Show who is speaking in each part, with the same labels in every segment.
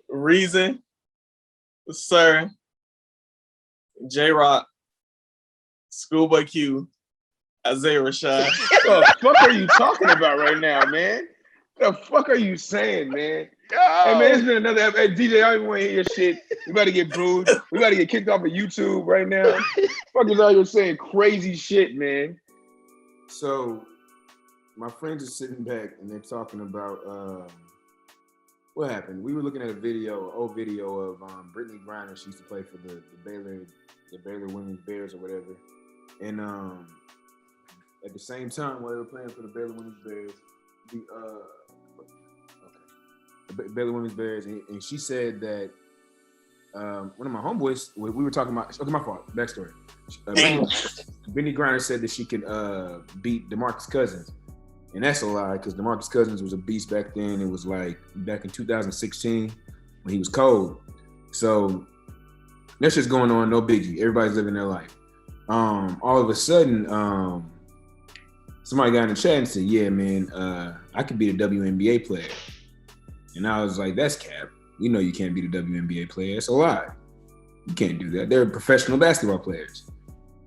Speaker 1: Reason, Sir, J-Rock, Schoolboy Q, Isaiah Rashad.
Speaker 2: What the fuck are you talking about right now, man? What the fuck are you saying, man? Hey, man, it's been another episode. Hey, DJ, I don't even want to hear your shit. We about to get booed. We about to get kicked off of YouTube right now. Fuck is all you're saying crazy shit, man.
Speaker 3: So, my friends are sitting back and they're talking about what happened. We were looking at old video of Brittany Griner. She used to play for the Baylor Women's Bears or whatever. And at the same time, while they were playing for the Baylor Women's Bears, the Baylor Women's Bears, and she said that one of my homeboys, we were talking about. Okay, my fault. Backstory. Brittany Griner said that she could beat DeMarcus Cousins, and that's a lie because DeMarcus Cousins was a beast back then. It was like back in 2016 when he was cold. So that's just going on. No biggie. Everybody's living their life. All of a sudden, somebody got in the chat and said, "Yeah, man, I could be a WNBA player." And I was like, "That's cap. You know you can't be the WNBA player. It's a lie. You can't do that. They're professional basketball players."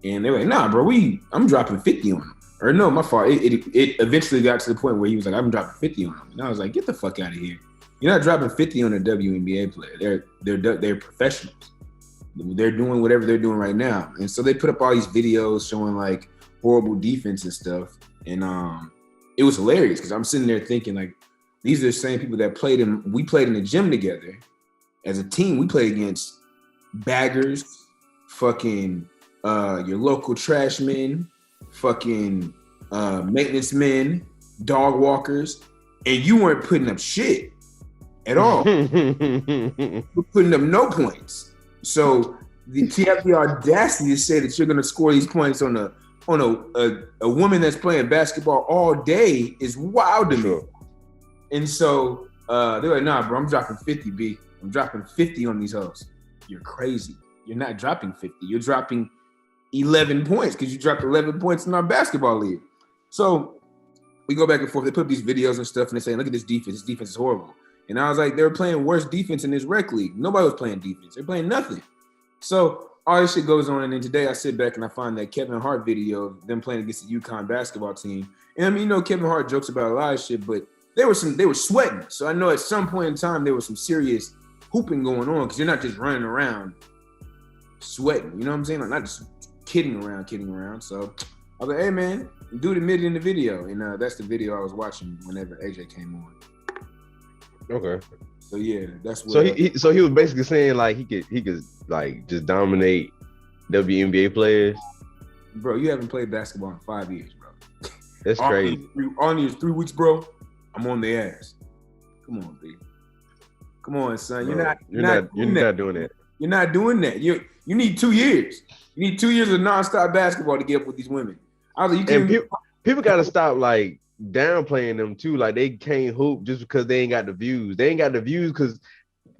Speaker 3: And they were like, "Nah, bro, I'm dropping 50 on them." Or no, my fault. It eventually got to the point where he was like, "I'm dropping 50 on them." And I was like, "Get the fuck out of here. You're not dropping 50 on a WNBA player. They're professionals. They're doing whatever they're doing right now." And so they put up all these videos showing like horrible defense and stuff. And it was hilarious because I'm sitting there thinking like, these are the same people that we played in the gym together as a team. We played against baggers, fucking your local trash men, fucking maintenance men, dog walkers, and you weren't putting up shit at all. You're putting up no points. So to have the audacity to say that you're gonna score these points on a woman that's playing basketball all day is wild to me. And so they're like, "Nah, bro, I'm dropping 50, B. I'm dropping 50 on these hoes." You're crazy. You're not dropping 50. You're dropping 11 points because you dropped 11 points in our basketball league. So we go back and forth. They put up these videos and stuff, and they say, "Look at this defense. This defense is horrible." And I was like, they were playing worse defense in this rec league. Nobody was playing defense. They're playing nothing. So all this shit goes on. And then today I sit back and I find that Kevin Hart video of them playing against the UConn basketball team. And I mean, Kevin Hart jokes about a lot of shit, but they were sweating. So I know at some point in time there was some serious hooping going on because you're not just running around sweating. You know what I'm saying? Like not just kidding around. So I was like, "Hey man, dude admitted in the video," and that's the video I was watching whenever AJ came on.
Speaker 2: Okay.
Speaker 3: So yeah, that's what.
Speaker 2: So he was basically saying like he could like just dominate WNBA players.
Speaker 3: Bro, you haven't played basketball in 5 years, bro.
Speaker 2: That's crazy.
Speaker 3: On these 3 weeks, bro. I'm on the ass. Come on, B. Come on, son. You're not doing that. You're not doing that. You need 2 years. You need 2 years of nonstop basketball to get up with these women. I was like,
Speaker 2: people got to stop like downplaying them too. Like they can't hoop just because they ain't got the views. They ain't got the views because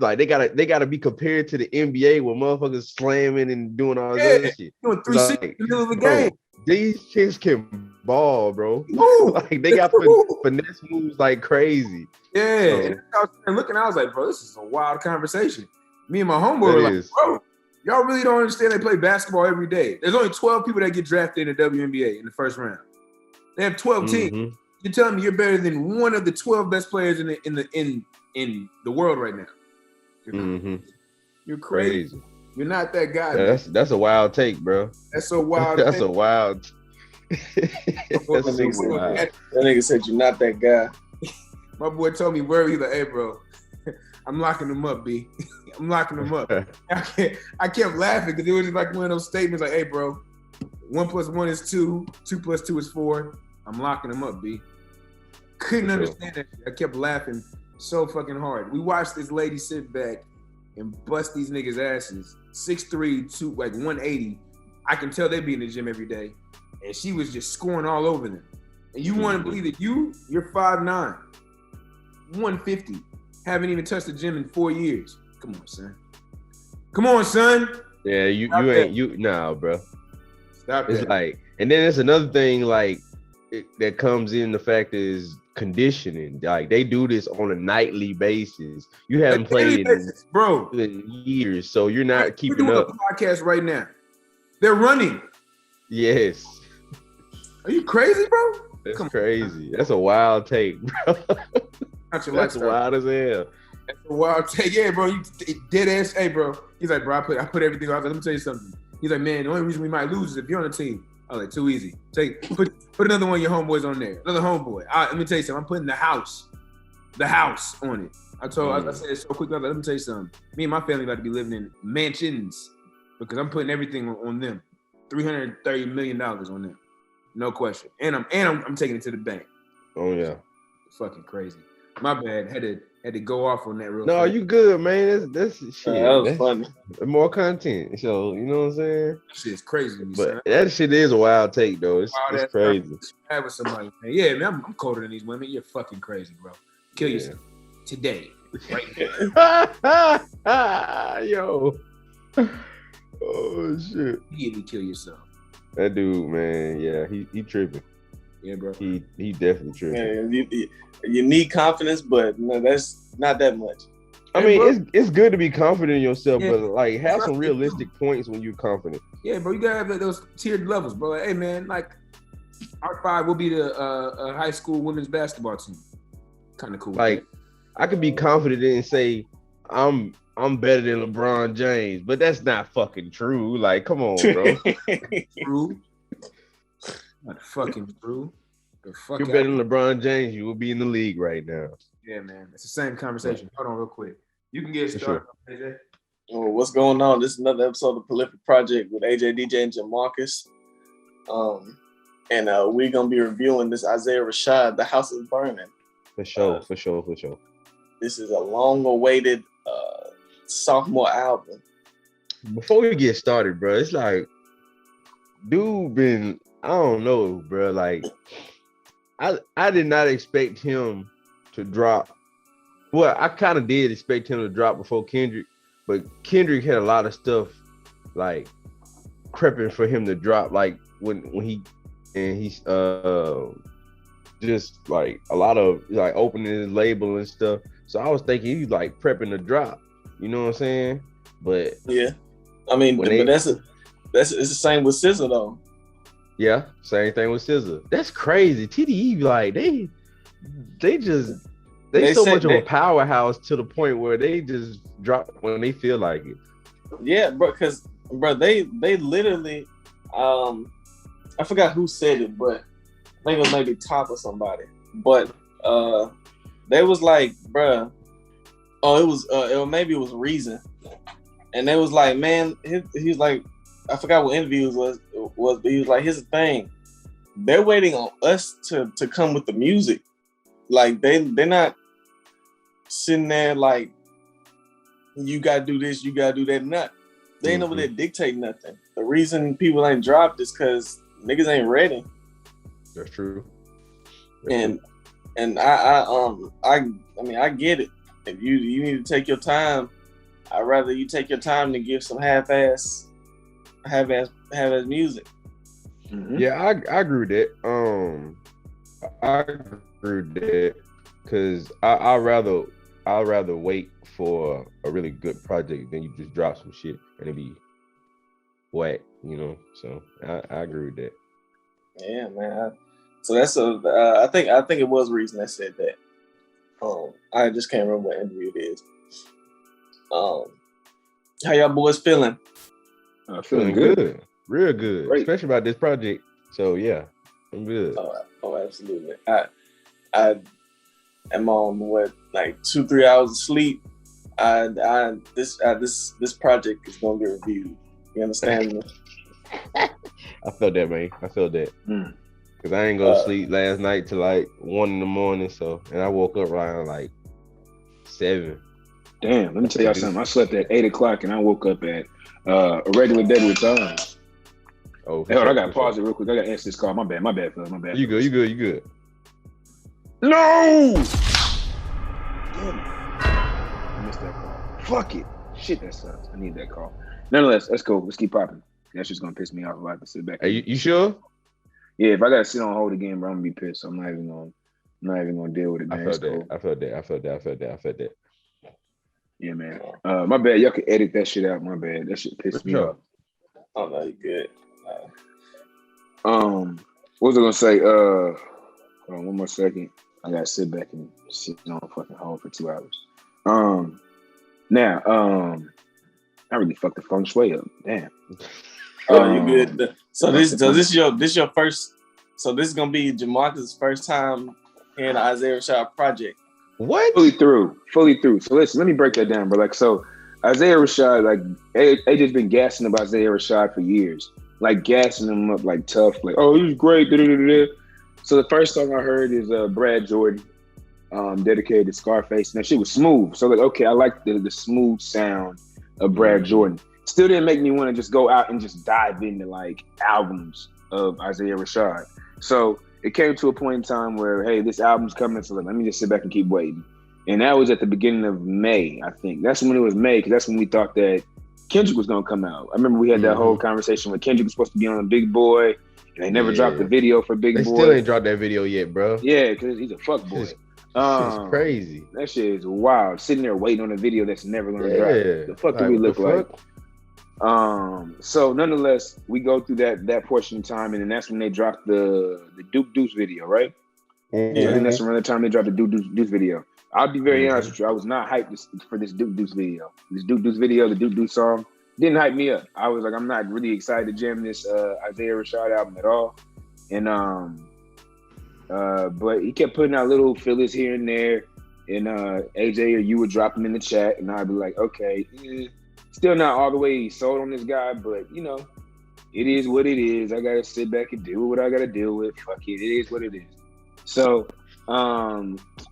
Speaker 2: like they gotta be compared to the NBA where motherfuckers slamming and doing all this other shit.
Speaker 3: Doing 360 in the middle of the game.
Speaker 2: These kids can ball, bro. Like they got finesse moves like crazy.
Speaker 3: Yeah. I was like, bro, this is a wild conversation. Me and my homeboy were like, bro, y'all really don't understand they play basketball every day. There's only 12 people that get drafted in the WNBA in the first round. They have 12 teams. You're telling me you're better than one of the 12 best players in the world right now. You're crazy. You're not that guy.
Speaker 2: That's a wild take, bro.
Speaker 3: That's a wild
Speaker 2: That's
Speaker 3: take.
Speaker 2: a wild.
Speaker 1: That nigga said you're not that guy.
Speaker 3: My boy told me, "Where?" He's like, "Hey, bro, I'm locking him up, B. I'm locking him up." I kept laughing because it was just like one of those statements like, "Hey, bro, 1 + 1 is 2, 2 + 2 is 4. I'm locking him up, B." Couldn't understand that shit. I kept laughing so fucking hard. We watched this lady sit back and bust these niggas' asses. 6'3", 180. I can tell they be in the gym every day. And she was just scoring all over them. And you want to believe that you're 5'9", 150, haven't even touched the gym in 4 years. Come on, son.
Speaker 2: Yeah, nah, bro.
Speaker 3: Stop
Speaker 2: it's
Speaker 3: that.
Speaker 2: Like, and then there's another thing like that comes in. The fact is
Speaker 4: conditioning. Like they do this on a nightly basis. You haven't played
Speaker 3: bro,
Speaker 4: in years, so you're not keeping
Speaker 3: doing
Speaker 4: up.
Speaker 3: A podcast right now. They're running.
Speaker 4: Yes.
Speaker 3: Are you crazy, bro?
Speaker 4: That's crazy. That's a wild take, bro. That's wild as hell.
Speaker 3: That's a wild take. Yeah, bro. You dead ass. Hey, bro. He's like, bro, I put everything out. Let me tell you something. He's like, man, the only reason we might lose is if you're on the team. I was like, too easy. Put another one of your homeboys on there. Another homeboy. Let me tell you something. I'm putting the house on it. I said it so quick. Let me tell you something. Me and my family about to be living in mansions because I'm putting everything on them. $330 million on them. No question. And I'm taking it to the bank.
Speaker 4: Oh yeah.
Speaker 3: Fucking crazy. My bad. Had to go off on that real
Speaker 4: No,
Speaker 3: fast.
Speaker 4: you good, man. That's shit.
Speaker 1: That was funny.
Speaker 4: More content. So you know what I'm saying?
Speaker 3: Shit's crazy to me,
Speaker 4: But
Speaker 3: son.
Speaker 4: that shit is a wild take though. It's crazy.
Speaker 3: Have with somebody, man. Yeah, man, I'm colder than these women. You're fucking crazy, bro. Kill yourself today, right now.
Speaker 4: Yo. Oh shit.
Speaker 3: Immediately kill yourself.
Speaker 4: That dude, man, yeah, he tripping.
Speaker 3: Yeah, bro.
Speaker 4: He definitely tripping.
Speaker 1: Yeah, you need confidence, but no, that's not that much.
Speaker 4: I mean, it's good to be confident in yourself,
Speaker 3: Yeah.
Speaker 4: but like have some realistic points when you're confident.
Speaker 3: Yeah, bro, you gotta have like, those tiered levels, bro. Like, hey, man, like our 5 will be the high school women's basketball team. Kind of cool.
Speaker 4: Like I could be confident and say I'm better than LeBron James, but that's not fucking true. Like, come on, bro.
Speaker 3: true. Not fucking true. The fuck
Speaker 4: You're better than LeBron James. You will be in the league right now.
Speaker 3: Yeah, man. It's the same conversation. Hold on real quick. You can get started, AJ.
Speaker 1: Oh, what's going on? This is another episode of the Prolific Project with AJ, DJ, and Jamarcus. And we're gonna be reviewing this Isaiah Rashad, The House is Burning.
Speaker 4: For sure.
Speaker 1: This is a long-awaited sophomore album.
Speaker 4: Before we get started, bro, it's like, dude been, I don't know, bro. Like, I did not expect him to drop. Well, I kind of did expect him to drop before Kendrick, but Kendrick had a lot of stuff like prepping for him to drop. Like he's just like a lot of like opening his label and stuff. So I was thinking he's like prepping to drop. You know what I'm saying? But
Speaker 1: yeah, I mean, but it's the same with SZA though.
Speaker 4: Yeah, same thing with SZA. That's crazy. TDE, like they so much of a powerhouse to the point where they just drop when they feel like it.
Speaker 1: Yeah, bro, because they literally, I forgot who said it, but I think it was maybe Top or somebody. But they was like, bro, maybe it was Reason, and they was like, man, he's like, I forgot what interviews was, but he was like, here's the thing, they're waiting on us to come with the music. Like they're not sitting there like, you gotta do this, you gotta do that. Not they ain't over there dictate nothing. The reason people ain't dropped is because niggas ain't ready.
Speaker 4: That's true.
Speaker 1: And I mean I get it. If you need to take your time, I'd rather you take your time than give some half-ass music.
Speaker 4: Mm-hmm. Yeah, I agree with that. I agree with that because I'd rather wait for a really good project than you just drop some shit and it be whack, you know. So I agree with that.
Speaker 1: Yeah, man. So that's I think it was Reason that said that. I just can't remember what interview it is. How y'all boys feeling?
Speaker 4: Feeling good. Real good.
Speaker 2: Great.
Speaker 4: Especially about this project. So yeah, I'm good.
Speaker 1: Oh, absolutely. I am on like 2-3 hours of sleep. This project is gonna get reviewed. You understand me?
Speaker 4: I felt that, man. I felt that. Cause I ain't go to sleep last night till like 1 a.m. So, and I woke up around like 7.
Speaker 2: Damn, let me tell y'all something. I slept at 8 o'clock and I woke up at a regular deadly time.
Speaker 4: Oh,
Speaker 2: hey, hold on, I gotta pause it real quick. I gotta answer this call. My bad, fellas. My bad.
Speaker 4: You good.
Speaker 2: No! Damn it. I missed that call. Fuck it. Shit, that sucks. I need that call. Nonetheless, let's go. Let's keep popping. That's just gonna piss me off if I have to sit back.
Speaker 4: Hey, you sure?
Speaker 2: Yeah, if I gotta sit on hold again, bro, I'm gonna be pissed. I'm not even gonna I'm not even gonna deal with it, man.
Speaker 4: I felt that.
Speaker 2: Yeah, man. My bad. Y'all can edit that shit out. My bad. That shit pissed me off.
Speaker 1: Oh no, you good.
Speaker 2: What was I gonna say? Hold on, one more second. I gotta sit back and sit on fucking hold for 2 hours. Now, I really fucked the feng shui up. Damn.
Speaker 1: Oh, you good. So this your first. So this is gonna be Jamarcus' first time in the Isaiah Rashad project.
Speaker 4: What?
Speaker 2: Fully through. So listen, let me break that down, bro. Like, so Isaiah Rashad, like AJ's been gassing about Isaiah Rashad for years, like gassing him up like tough, like, oh, he was great. Da-da-da-da. So the first song I heard is Brad Jordan, dedicated to Scarface, and that shit was smooth. So like, okay, I like the smooth sound of Brad Jordan. Still didn't make me want to just go out and just dive into like albums of Isaiah Rashad. So it came to a point in time where, hey, this album's coming, so let me just sit back and keep waiting. And that was at the beginning of May, I think. That's when it was May, because that's when we thought that Kendrick was going to come out. I remember we had that whole conversation where Kendrick was supposed to be on Big Boy, and they never dropped the video for Big Boy.
Speaker 4: They still ain't dropped that video yet, bro.
Speaker 2: Yeah, because he's a fuck boy.
Speaker 4: It's crazy.
Speaker 2: That shit is wild. Sitting there waiting on a video that's never going to drop. The fuck do we look like? So nonetheless, we go through that portion of time, and then that's when they dropped the Duke Deuce video, right?
Speaker 4: Mm-hmm.
Speaker 2: I think that's around the time they dropped the Duke Deuce video. I'll be very honest with you. I was not hyped for this Duke Deuce video. This Duke Deuce video, the Duke Deuce song, didn't hype me up. I was like, I'm not really excited to jam this Isaiah Rashad album at all. And but he kept putting out little fillers here and there. And AJ or you would drop them in the chat, and I'd be like, okay, still not all the way sold on this guy, but you know, it is what it is. I gotta sit back and deal with what I gotta deal with. Fuck it, it is what it is. So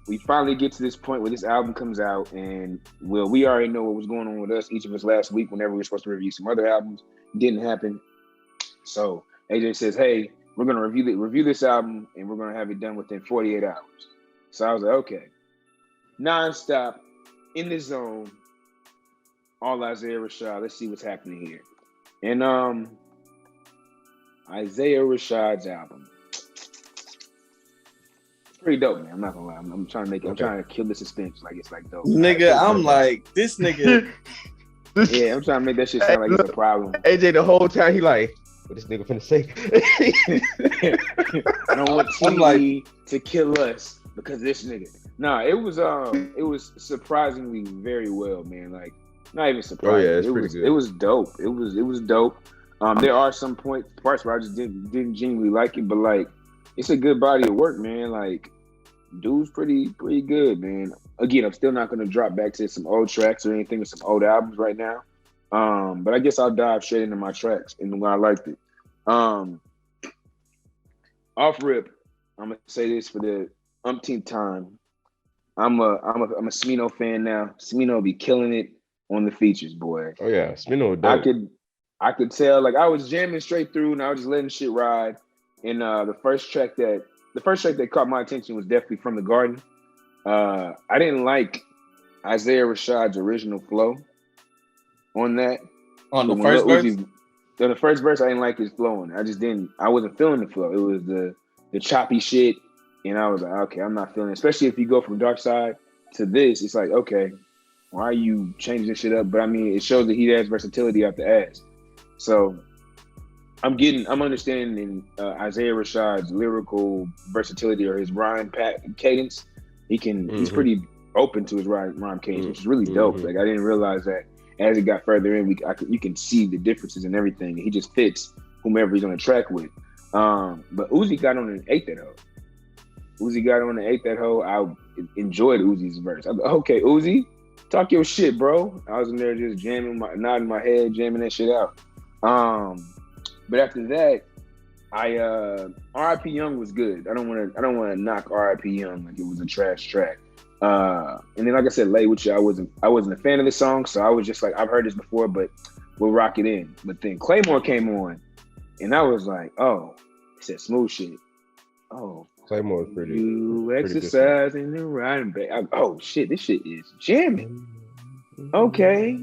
Speaker 2: we finally get to this point where this album comes out, and well, we already know what was going on with us, each of us last week whenever we were supposed to review some other albums. Didn't happen. So AJ says, hey, we're gonna review this album, and we're gonna have it done within 48 hours. So I was like, okay. Non-stop, in the zone, all Isaiah Rashad. Let's see what's happening here. And Isaiah Rashad's album. It's pretty dope, man. I'm not gonna lie. I'm trying to I'm trying to kill the suspense. Like it's like dope.
Speaker 1: Nigga, I'm like, this nigga.
Speaker 2: Yeah, I'm trying to make that shit sound like it's a problem.
Speaker 4: AJ the whole time he like, what this nigga finna say?
Speaker 2: I don't want TV to kill us because of this nigga. Nah, it was surprisingly very well, man. Like, not even surprising.
Speaker 4: Oh yeah, it's pretty good.
Speaker 2: It was dope. It was dope. There are some parts where I just didn't genuinely like it, but like, it's a good body of work, man. Like, dude's pretty good, man. Again, I'm still not gonna drop back to some old tracks or anything with some old albums right now. But I guess I'll dive straight into my tracks and when I liked it. Off rip, I'm gonna say this for the umpteenth time. I'm a Smino fan now. Smino be killing it on the features, boy.
Speaker 4: Oh yeah, Smino dope.
Speaker 2: I could tell, like I was jamming straight through and I was just letting shit ride. And the first track that caught my attention was definitely From the Garden. I didn't like Isaiah Rashad's original flow on that.
Speaker 1: On the first verse?
Speaker 2: The first verse, I didn't like his flowing. I wasn't feeling the flow. It was the choppy shit. And I was like, okay, I'm not feeling it. Especially if you go from Dark Side to this, it's like, okay, why are you changing this shit up? But I mean, it shows that he has versatility out the ass. So I'm understanding Isaiah Rashad's lyrical versatility or his rhyme cadence. He's pretty open to his rhyme cadence, which is really dope. Like I didn't realize that as it got further in, you can see the differences and everything. He just fits whomever he's on the track with. But Uzi got on and ate that hoe. I enjoyed Uzi's verse. I was like, okay, Uzi, talk your shit, bro. I was in there just nodding my head, jamming that shit out. But after that, R.I.P. Young was good. I don't want to knock R.I.P. Young like it was a trash track. And then, like I said, late with you, I wasn't a fan of this song, so I was just like, I've heard this before, but we'll rock it in. But then Claymore came on, and I was like, oh, it said smooth shit. Oh,
Speaker 4: Claymore was pretty.
Speaker 2: You exercising and riding back. Oh shit, this shit is jamming. Okay.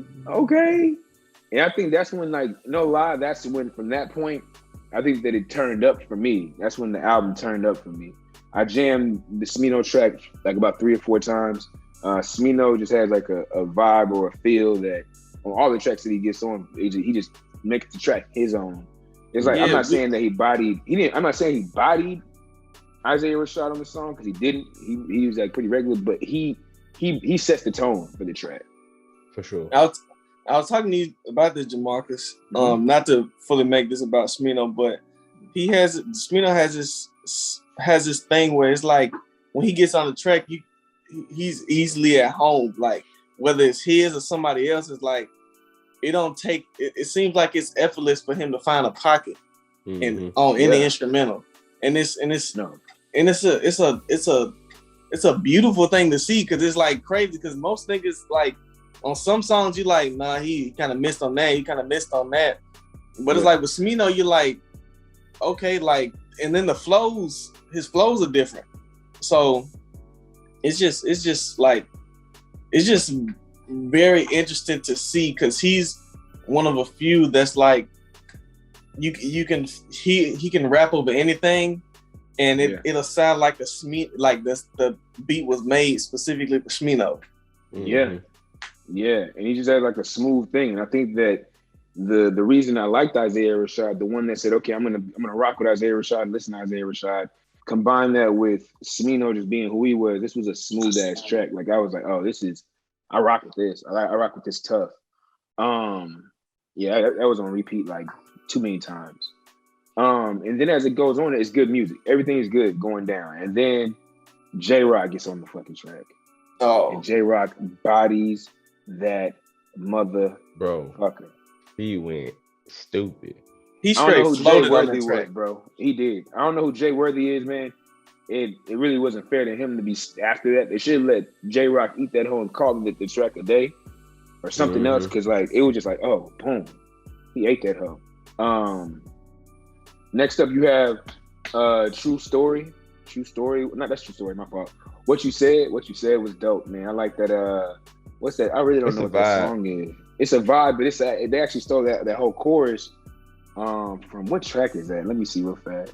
Speaker 2: And I think that's when, like, no lie, that's when from that point, I think that it turned up for me. That's when the album turned up for me. I jammed the Smino track like about 3 or 4 times. Smino just has like a vibe or a feel that on all the tracks that he gets on, he just makes the track his own. It's like I'm not saying that he didn't. I'm not saying he bodied Isaiah Rashad on the song because he didn't. He was like pretty regular, but he sets the tone for the track
Speaker 4: for sure.
Speaker 1: I was talking to you about this, Jamarcus. Not to fully make this about Smino, but Smino has this thing where it's like when he gets on the track, he's easily at home. Like whether it's his or somebody else's, like it don't take. It seems like it's effortless for him to find a pocket in the instrumental, and it's a beautiful thing to see because it's like crazy because most niggas like on some songs you like nah he kind of missed on that, but it's like with Smino you're like okay, like, and then his flows are different, so it's just very interesting to see because he's one of a few that's like he can rap over anything and it'll sound like the beat was made specifically for Smino.
Speaker 2: And he just had like a smooth thing, and I think that the reason I liked Isaiah Rashad, the one that said okay I'm gonna rock with Isaiah Rashad, listen to Isaiah Rashad, combine that with Smino just being who he was, this was a smooth ass track. Like I was like, oh, I rock with this. I rock with this tough. That was on repeat like too many times. And then as it goes on, it's good music. Everything is good going down. And then J-Rock gets on the fucking track. Oh. And J-Rock bodies that motherfucker.
Speaker 4: He went stupid.
Speaker 1: He straight floated on the track,
Speaker 2: bro. He did. I don't know who Jay Worthy is, man. It really wasn't fair to him to be after that. They should have let J-Rock eat that hoe and call it the track a day or something else, because like it was just like, oh, boom, he ate that hoe. Next up, you have True Story. Not that's True Story. My fault. What you said was dope, man. I like that. What's that? I really don't know what that song is. It's a vibe, but they actually stole that whole chorus from what track is that? Let me see real fast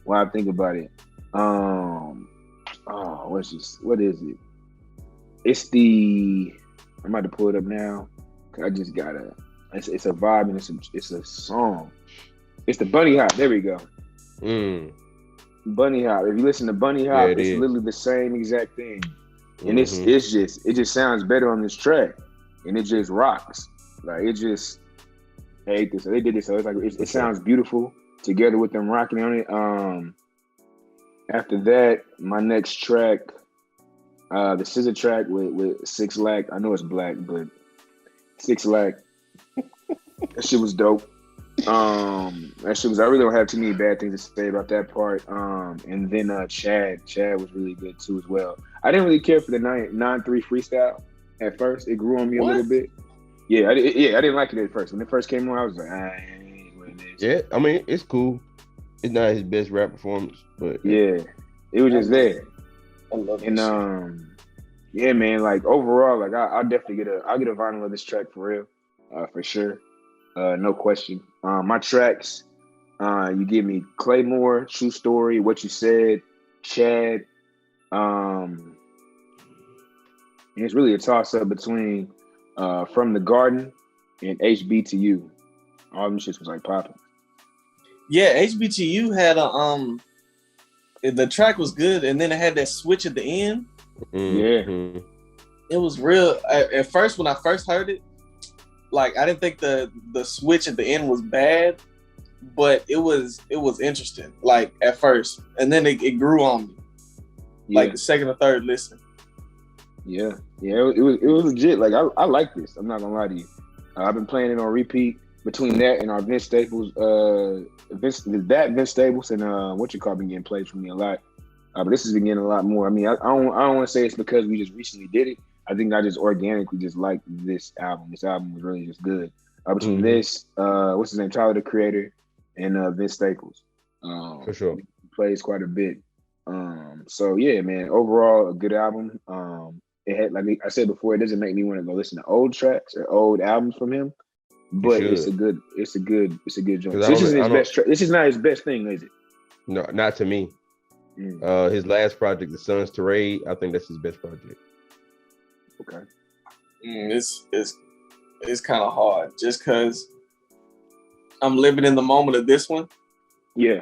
Speaker 2: while I think about it. What is it? It's the. I'm about to pull it up now. I just gotta. It's a vibe and it's a song. It's the Bunny Hop. There we go. Bunny Hop. If you listen to Bunny Hop, it's literally the same exact thing, and it just sounds better on this track, and it just rocks. Like it just. I hate this. So they did this. So it's like it sounds beautiful together with them rocking on it. After that, my next track, the Scissor track with 6 Lack. I know it's black, but 6 Lack. That shit was dope. I really don't have too many bad things to say about that part. And then Chad was really good too as well. I didn't really care for the 9-3 freestyle at first. It grew on me a little bit. Yeah, I didn't like it at first. When it first came on, I was like, what it is.
Speaker 4: Yeah, I mean, it's cool. It's not his best rap performance, but
Speaker 2: yeah, it was just there.
Speaker 1: I love it.
Speaker 2: And yeah, man, like overall, like I'll definitely I'll get a vinyl of this track for real, for sure, no question. My tracks, you give me Claymore, True Story, What You Said, Chad, and it's really a toss up between From the Garden and HBTU. All them shits was like popping.
Speaker 1: Yeah, HBTU had the track was good, and then it had that switch at the end.
Speaker 2: Yeah,
Speaker 1: it was real. At first, when I first heard it, like I didn't think the switch at the end was bad, but it was interesting. Like at first, and then it grew on me. Like the second or third listen.
Speaker 2: Yeah, it was legit. Like I like this. I'm not gonna lie to you. I've been playing it on repeat between that and our Vince Staples. Vince Staples and what you call been getting played for me a lot. But this has been getting a lot more. I mean, I don't want to say it's because we just recently did it. I think I just organically just liked this album. This album was really just good. Between this, what's his name, Tyler the Creator, and Vince Staples.
Speaker 4: For sure,
Speaker 2: plays quite a bit. So yeah, man. Overall, a good album. It had, like I said before, it doesn't make me want to go listen to old tracks or old albums from him. But it's a good joint. This isn't his best track. This is not his best thing, is it?
Speaker 4: No, not to me. His last project, The Sun's Tirade, I think that's his best project.
Speaker 2: Okay.
Speaker 1: It's kind of hard just because I'm living in the moment of this one.
Speaker 2: Yeah.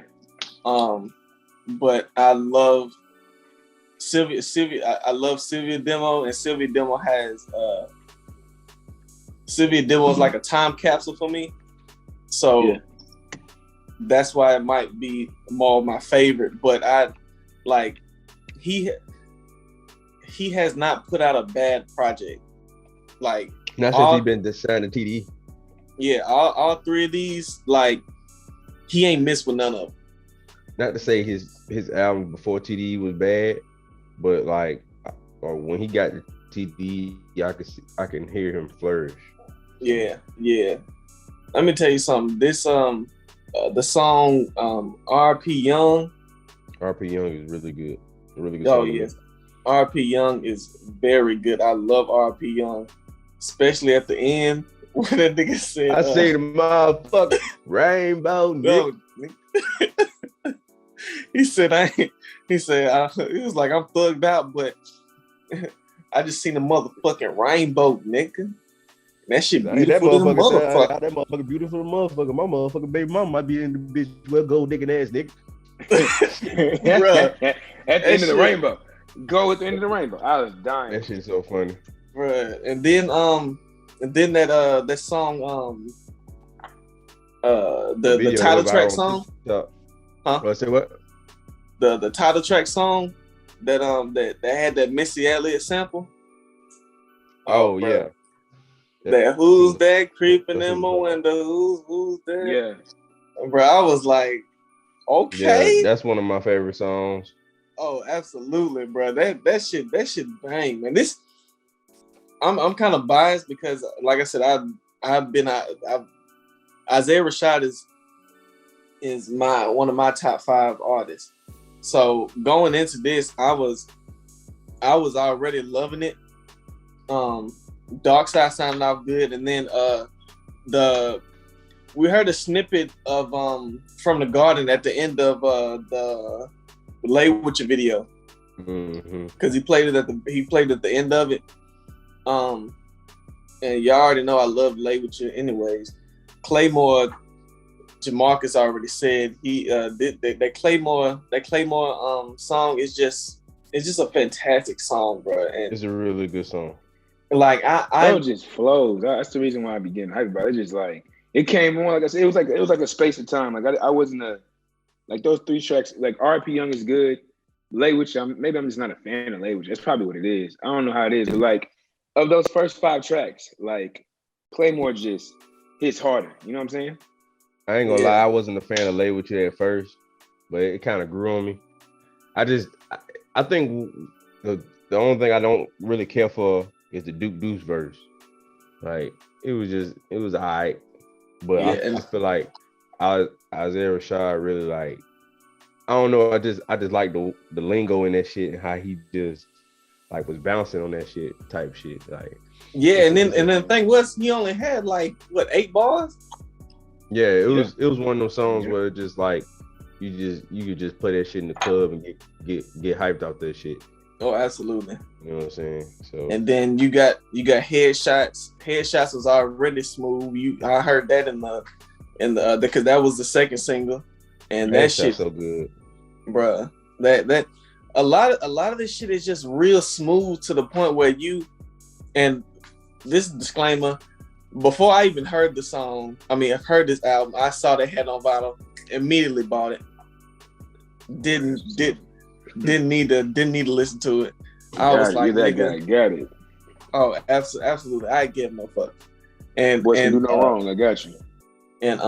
Speaker 1: But I love Sylvia. I love Sylvia Demo, and Sylvia Demo has Sylvia Demo is like a time capsule for me. So that's why it might be more of my favorite. But I like he has not put out a bad project. Like
Speaker 4: not since he's been signed to TD.
Speaker 1: Yeah, all three of these, like he ain't missed with none of them.
Speaker 4: Not to say his album before TD was bad, but like when he got to TD, I can hear him flourish.
Speaker 1: Yeah. Let me tell you something. This the song RP Young.
Speaker 4: RP Young is really good. Really good.
Speaker 1: Oh yes, RP Young is very good. I love RP Young, especially at the end where that nigga said,
Speaker 4: "I say the motherfucker rainbow."
Speaker 1: No, he said, he was like, I'm thugged out, but I just seen a motherfucking rainbow, nigga. That shit beautiful than motherfucker.
Speaker 4: That motherfucker beautiful motherfucker. My motherfucking baby mama might be in the bitch. Well, gold digging ass nigga.
Speaker 2: Bruh, at the end of the rainbow. Go at the end of the rainbow. I was dying.
Speaker 4: That shit's so funny.
Speaker 1: Bruh. And then that song the title track song. Huh?
Speaker 4: I say what?
Speaker 1: The title track song that had that Missy Elliott sample.
Speaker 4: Oh yeah.
Speaker 1: That who's that creeping in my window? Who's that?
Speaker 2: Yeah.
Speaker 1: Bro, I was like, okay.
Speaker 4: Yeah, that's one of my favorite songs.
Speaker 1: Oh, absolutely, bro. That shit bang, man. I'm kind of biased because, like I said, Isaiah Rashad is one of my top 5 artists. So going into this, I was already loving it. Dark Side sounded off good, and then we heard a snippet of From the Garden at the end of the Lay With Your video, because he played it at the end of it. And y'all already know I love Lay With You anyways. Claymore, Jamarcus already said he that Claymore song is just a fantastic song, bro. And
Speaker 4: it's a really good song.
Speaker 1: Like
Speaker 2: it just flows. That's the reason why I be getting hyped about it. It's just like it came on, like I said, it was like a space of time. Like I wasn't like those 3 tracks. Like RP Young is good. Lay With You, maybe I'm just not a fan of Lay With You. That's probably what it is. I don't know how it is, but like of those first 5 tracks, like Claymore just hits harder. You know what I'm saying?
Speaker 4: I ain't gonna lie, I wasn't a fan of Lay With You at first, but it kind of grew on me. I think the only thing I don't really care for is the Duke Deuce verse. Like it was alright, but I feel like Isaiah Rashad really, like, I don't know, I just like the lingo in that shit and how he just like was bouncing on that shit type shit. Like
Speaker 1: and then the thing was he only had like 8 bars.
Speaker 4: Yeah, it was one of those songs where it just like you could just play that shit in the club and get hyped out that shit.
Speaker 1: Oh, absolutely.
Speaker 4: You know what I'm saying? So
Speaker 1: and then you got Headshots. Headshots was already smooth. I heard that in the because that was the second single, and that shit
Speaker 4: so good,
Speaker 1: bruh. That a lot of this shit is just real smooth to the point where and this disclaimer. Before I even heard the song, I heard this album, I saw they had on vinyl, immediately bought it. Didn't need to listen to it. I was like,
Speaker 2: that guy got it.
Speaker 1: Oh, absolutely. I give no fuck. And
Speaker 2: you do no wrong. I got you.
Speaker 1: And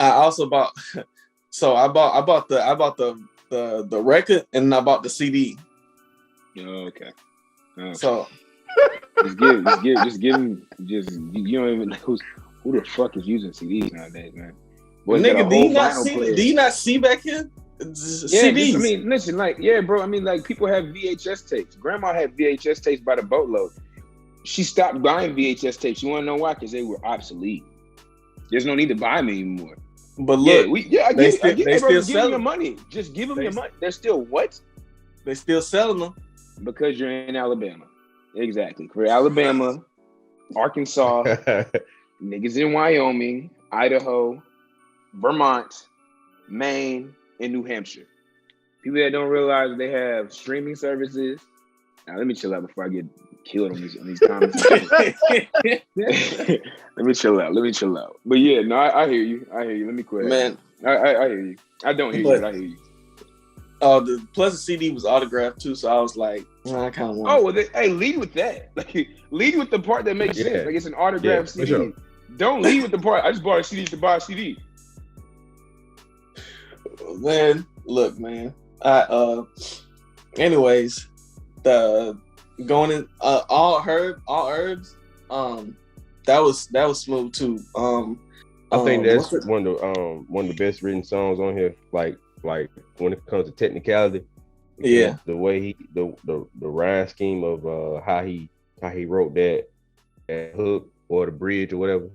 Speaker 1: I also bought. So I bought the record, and I bought the CD.
Speaker 2: Oh, okay.
Speaker 1: So.
Speaker 2: You don't even know who the fuck is using CDs nowadays, man. Boy,
Speaker 1: nigga, do you not see back here? CDs.
Speaker 2: Listen, like, bro. Like, people have VHS tapes. Grandma had VHS tapes by the boatload. She stopped buying VHS tapes. You want to know why? Because they were obsolete. There's no need to buy them anymore.
Speaker 1: But look,
Speaker 2: I
Speaker 1: they
Speaker 2: get
Speaker 1: still,
Speaker 2: it. Hey,
Speaker 1: they
Speaker 2: bro,
Speaker 1: still
Speaker 2: just give them your
Speaker 1: selling.
Speaker 2: money. Just give them your money. They're still what?
Speaker 1: They still selling them.
Speaker 2: Because you're in Alabama. Exactly. For Alabama, Arkansas, niggas in Wyoming, Idaho, Vermont, Maine, and New Hampshire. People that don't realize that they have streaming services. Now let me chill out before I get killed on these comments. Let me chill out. But yeah, no, I hear you. Let me quit.
Speaker 1: Man,
Speaker 2: I hear you. I don't hear you, but I hear you.
Speaker 1: Plus the CD was autographed too, so I was like, I kind of want.
Speaker 2: Oh well, hey, lead with that. Like, lead with the part that makes sense. Like it's an autographed CD. Sure. Don't lead with the part. I just bought a CD to buy a CD.
Speaker 1: Man, look, man. Anyways, the going in all herbs. That was smooth too.
Speaker 4: I think that's one of the best written songs on here. Like when it comes to technicality,
Speaker 1: yeah,
Speaker 4: the way the rhyme scheme of how he wrote that hook or the bridge or whatever.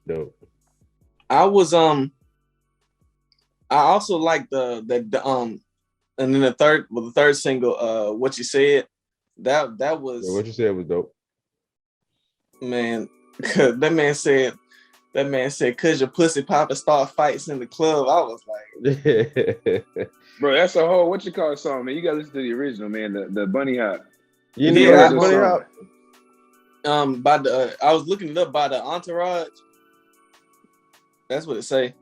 Speaker 4: No,
Speaker 1: I also like the and then the third single, What You Said, that was
Speaker 4: what you said was dope.
Speaker 1: Man, that man said, cause your pussy pop and start fights in the club. I was like,
Speaker 2: bro, that's a whole song, man. You gotta listen to the original, man. The Bunny Hop.
Speaker 4: You know the Bunny Hop?
Speaker 1: By the I was looking it up by the Entourage. That's what it say.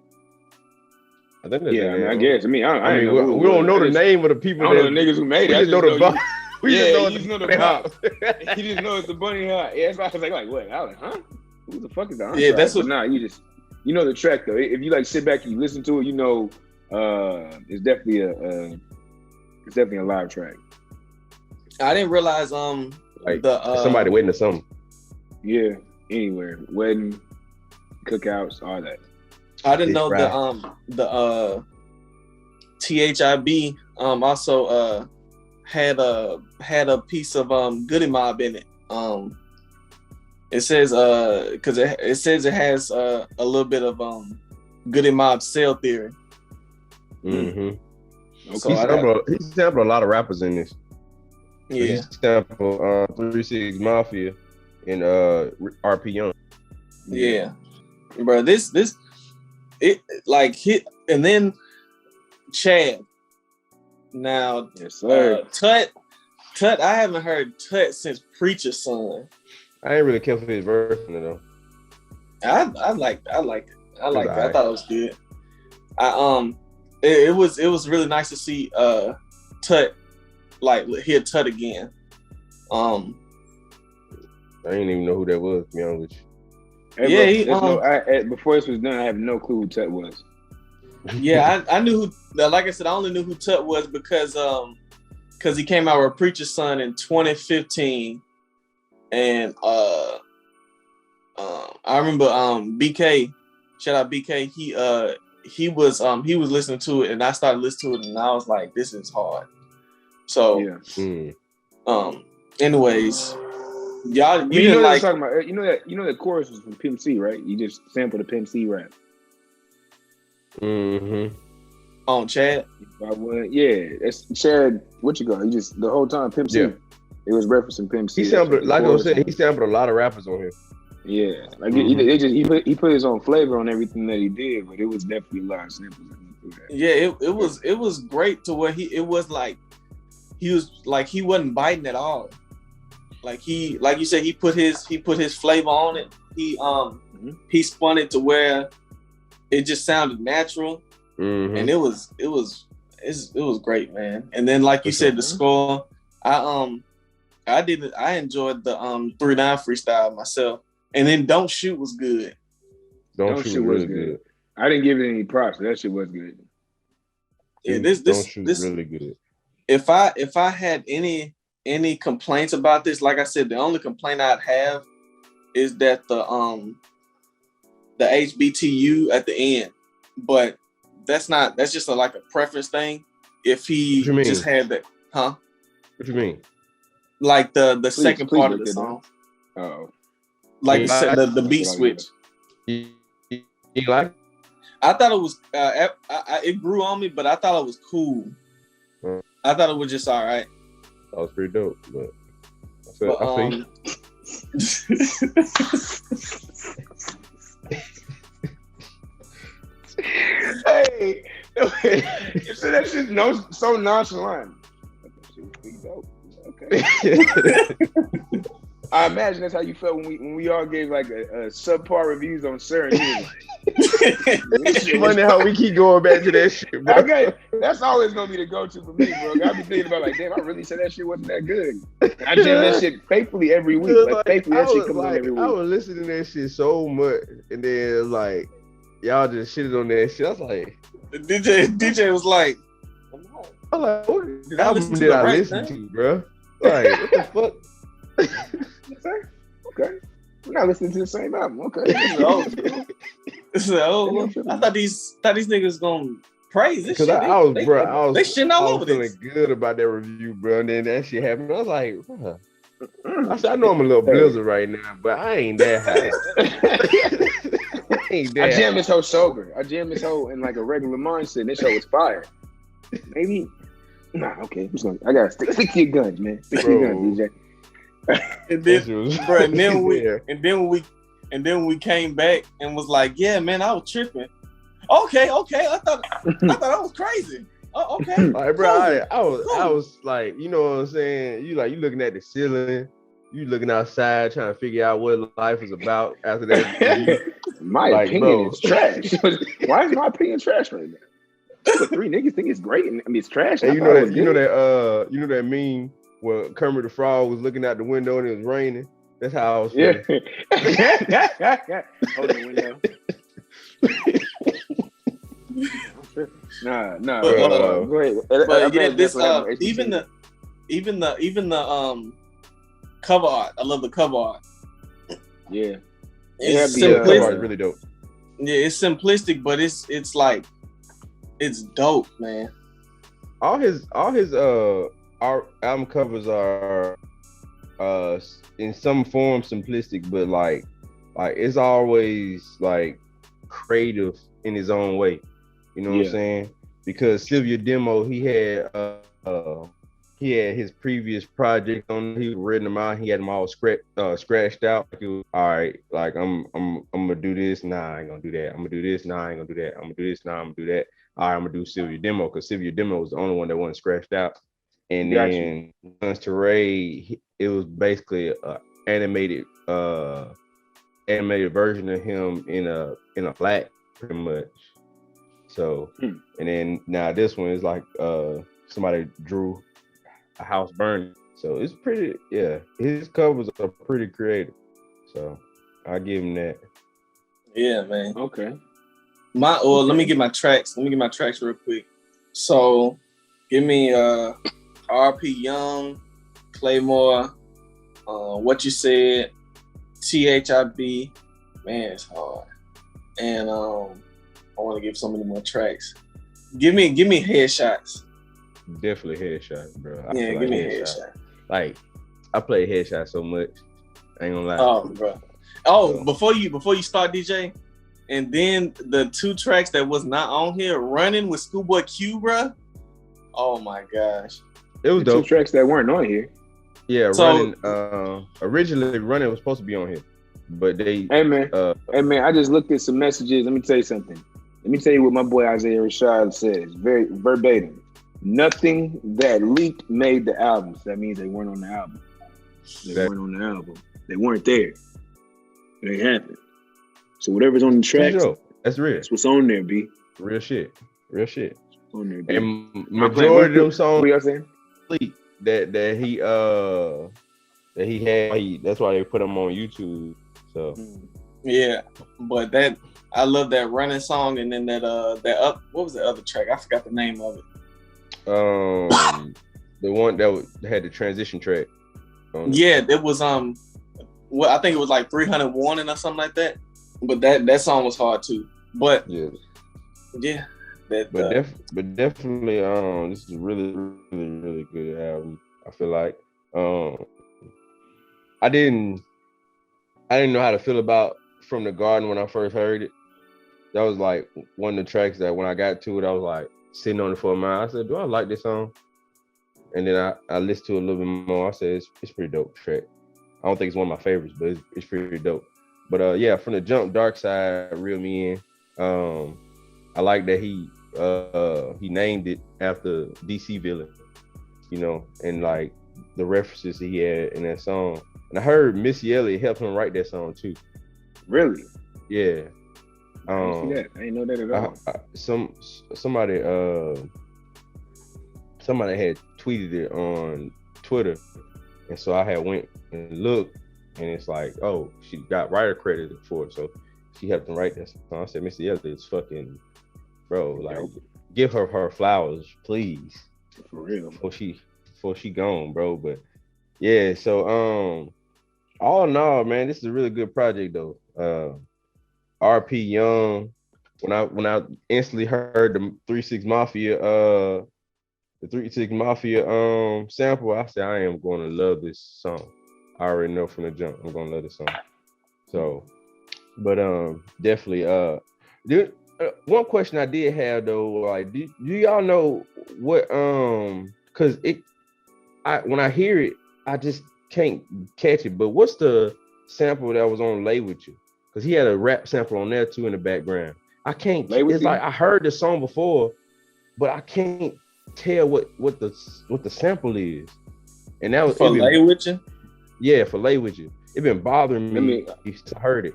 Speaker 4: I think that's
Speaker 2: I guess. I mean,
Speaker 4: we don't know the name of the people.
Speaker 2: I don't know the niggas who made it.
Speaker 4: We just know the
Speaker 2: We just know the pop. You just know it's the Bunny Hop. Yeah, that's why I was like, what? I was like, huh? Who the fuck is the Entourage? Yeah, that's what. Nah, you know the track though. If you like sit back and you listen to it, you know, it's definitely a live track.
Speaker 1: I didn't realize
Speaker 4: like somebody waiting to something.
Speaker 2: Yeah, anywhere, wedding, cookouts, all that.
Speaker 1: I didn't know the THIB also had a piece of Goody Mob in it. It says because it says it has a little bit of Goody Mob cell theory.
Speaker 4: Mm-hmm. So he sampled a lot of rappers in this.
Speaker 1: Yeah,
Speaker 4: he sampled 3 6 Mafia and RP Young.
Speaker 1: Yeah, bro. This it like hit, and then Chad. Now,
Speaker 2: yes, sir.
Speaker 1: Tut. I haven't heard Tut since Preacher's Son.
Speaker 4: I ain't really care for his version though.
Speaker 1: I liked it. I thought it was good. It was really nice to see Tut, like hear Tut again.
Speaker 4: I didn't even know who that was, to be honest with you.
Speaker 2: Hey, bro, before this was done, I have no clue who Tut was.
Speaker 1: Yeah, I knew who. Like I said, I only knew who Tut was because he came out with Preacher's Son in 2015, and I remember BK, shout out BK. He was listening to it, and I started listening to it, and I was like, this is hard. So anyways. Y'all, you
Speaker 2: didn't like talking about. You know that chorus was from Pimp C, right? You just sampled the Pimp C rap.
Speaker 4: Mm-hmm.
Speaker 1: On Chad.
Speaker 2: Yeah, that's Chad. What you got? He just the whole time Pimp C. Yeah. It was referencing Pimp C.
Speaker 4: He sampled, like I said, he sampled a lot of rappers on here.
Speaker 2: Yeah, like he put his own flavor on everything that he did, but it was definitely a lot of samples.
Speaker 1: Yeah, it was great to where he wasn't biting at all. Like you said, he put his flavor on it. He spun it to where it just sounded natural, and it was great, man. And then, like you said, the score, I enjoyed the 3-9 freestyle myself. And then Don't Shoot was good.
Speaker 4: Don't Shoot was good.
Speaker 2: I didn't give it any props. That shit was good.
Speaker 1: Yeah,
Speaker 4: Don't Shoot really good.
Speaker 1: If I had any complaints about this, like I said, the only complaint I'd have is that the HBTU at the end, but that's just like a preference thing. If he just had that, huh?
Speaker 4: What you mean?
Speaker 1: Like the second part of the song.
Speaker 2: Oh,
Speaker 1: like the beat switch.
Speaker 4: You like?
Speaker 1: I thought it was it grew on me, but I thought it was cool. I thought it was just all right.
Speaker 4: That was pretty dope, but
Speaker 2: Hey, you said that shit so nonchalant. Okay. I imagine that's how you felt when we all gave like a subpar reviews on Sir. And you
Speaker 4: it's funny how we keep going back to that shit, bro.
Speaker 2: Okay, that's always gonna be the go-to for me, bro. I be thinking about like, damn, I really said that shit wasn't that good. I jam that shit faithfully every week. Like faithfully, that shit comes on every week.
Speaker 4: I was listening to that shit so much, and then like y'all just shitted on that shit. I was like,
Speaker 1: DJ was like,
Speaker 4: I'm like, what album did I listen to, bro? Like, what the fuck?
Speaker 2: Okay. We're not listening to the same album. Okay.
Speaker 1: So I thought these niggas gonna praise this shit.
Speaker 4: Because I was
Speaker 1: they shitting all over this.
Speaker 4: Feeling good about that review, bro. And then that shit happened. I was like, huh. I said, I know I'm a little blizzard right now, but I ain't that high.
Speaker 2: I jammed this whole sober. I jammed this whole in like a regular mindset. And this show was fire. Maybe. Nah, okay. I gotta stick to your guns, man. Stick to your guns, DJ.
Speaker 1: And then we came back and was like, yeah, man, I was tripping. Okay, I thought I was crazy. Oh, okay.
Speaker 4: Like, bro, I was like, you know what I'm saying? You looking at the ceiling, you looking outside trying to figure out what life is about after that.
Speaker 2: My opinion is trash. Why is my opinion trash right now? But 3 niggas think it's great, and I mean it's trash.
Speaker 4: And you know that meme where Kermit the Frog was looking out the window and it was raining. That's how I was feeling.
Speaker 2: Hold the window. Nah. Go ahead.
Speaker 1: But yeah, this even the cover art. I love the cover art.
Speaker 2: Yeah,
Speaker 1: it's
Speaker 4: simplistic. Cover art is really dope.
Speaker 1: Yeah, it's simplistic, but it's like it's dope, man.
Speaker 4: All his our album covers are in some form simplistic, but like it's always like creative in his own way. You know what I'm saying? Because Sylvia Demo, he had his previous project on. He written them out. He had them all scratched out. Like it was, all right, like I'm gonna do this. Nah, I ain't gonna do that. I'm gonna do this. Nah, I ain't gonna do that. I'm gonna do this. Nah, I'm gonna do that. All right, I'm gonna do Sylvia Demo because Sylvia Demo was the only one that wasn't scratched out. And then Guns to Ray, it was basically an animated version of him in a black, pretty much. So, and then now this one is like somebody drew a house burning. So it's pretty, yeah. His covers are pretty creative. So I'll give him that.
Speaker 1: Yeah, man.
Speaker 2: Okay.
Speaker 1: Let me get my tracks. Real quick. So give me RP Young, Claymore, What You Said, THIB. Man, it's hard. And I want to give so many more tracks. Give me Headshots.
Speaker 4: Definitely Headshots, bro.
Speaker 1: Give me Headshots.
Speaker 4: Like I play Headshots so much. I ain't gonna lie.
Speaker 1: Oh, bro. Oh, before you start, DJ, and then the 2 tracks that was not on here, Running with Schoolboy Q, bro. Oh my gosh.
Speaker 4: It was dope.
Speaker 2: 2 tracks that weren't on here.
Speaker 4: Yeah, Running. Originally, Running was supposed to be on here, but they.
Speaker 2: Hey man, I just looked at some messages. Let me tell you something. Let me tell you what my boy Isaiah Rashad says, very verbatim. Nothing that leaked made the album. So that means they weren't on the album. They weren't there. It ain't happened. So whatever's on the tracks,
Speaker 4: that's real.
Speaker 2: That's what's on there, B.
Speaker 4: Real shit.
Speaker 2: On there, B.
Speaker 4: And majority of them songs
Speaker 2: what y'all saying?
Speaker 4: that he had. That's why they put them on YouTube. So
Speaker 1: yeah, but I love that Running song, and then what was the other track? I forgot the name of it.
Speaker 4: The one that had the transition track.
Speaker 1: Yeah, it was well, I think it was like 300 Warning or something like that. But that song was hard too. But yeah,
Speaker 4: but definitely this is a really, really, really good album. I feel like I didn't know how to feel about From the Garden when I first heard it. that was like one of the tracks that when I got to it, I was like sitting on it for a minute. I said, "Do I like this song?" And then I listened to it a little bit more. I said, "It's pretty dope track." I don't think it's one of my favorites, but it's pretty dope. But yeah, from the jump, Dark Side reeled me in. I like that he named it after DC villain, you know, and like the references he had in that song. And I heard Missy Elliott helped him write that song too.
Speaker 2: Really?
Speaker 4: Yeah.
Speaker 2: I didn't see that. I didn't know that at all.
Speaker 4: Somebody had tweeted it on Twitter, and so I had went and looked, and it's like, oh, she got writer credit for it, so she helped him write that song. I said, Missy Elliott's fucking, bro, like, give her flowers, please,
Speaker 2: for real,
Speaker 4: before she gone, bro. But yeah, so all in all, man, this is a really good project though. RP Young, when I instantly heard the 3 6 Mafia sample, I said I am going to love this song. I already know from the jump I'm going to love this song. So, but definitely one question I did have though, like do y'all know what cuz when I hear it I just can't catch it, but what's the sample that was on Lay With You? Because he had a rap sample on there too in the background. I can't. It's like I heard the song before, but I can't tell what the sample is. And that was
Speaker 1: for Lay With You.
Speaker 4: Yeah, for Lay With You. It been bothering me. I heard it.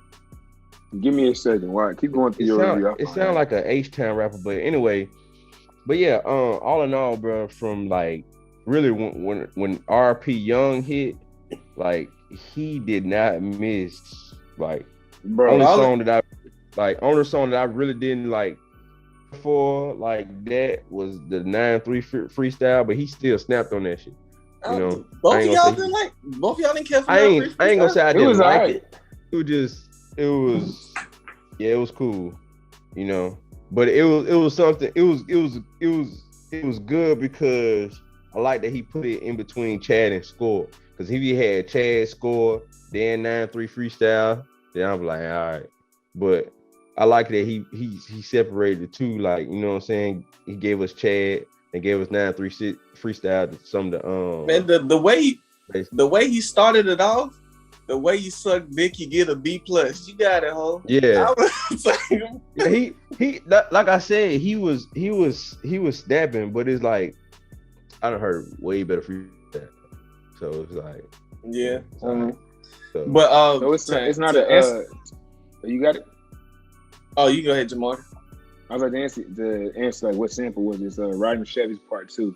Speaker 2: Give me a second. Why? Keep going through your review.
Speaker 4: It sounds like a H-Town rapper, but anyway. But yeah, all in all, bro, from like really when RP Young hit, like he did not miss. Like only song that I really didn't like for like that was the 9-3 freestyle, but he still snapped on that shit. You know,
Speaker 1: both of y'all didn't care for
Speaker 4: I ain't gonna say I didn't like it. It was cool, you know. But it was something. It was good because I like that he put it in between Chad and Score. Because if he had Chad Score, then 9-3 freestyle, then I'm like, all right. But I like that he separated the two, like, you know what I'm saying? He gave us Chad and gave us 9-3 freestyle to some of the
Speaker 1: man, the way he started it off, the way you suck dick, you get a B+. You got it, ho.
Speaker 4: Yeah. Yeah, he like I said, he was snapping, but it's like I done heard way better freestyle. So it's like
Speaker 1: yeah.
Speaker 4: So,
Speaker 1: but
Speaker 2: so it's not a you got it?
Speaker 1: Oh, you go ahead, Jamar.
Speaker 2: I was like the answer like what sample was this? Riding Chevy's Part 2.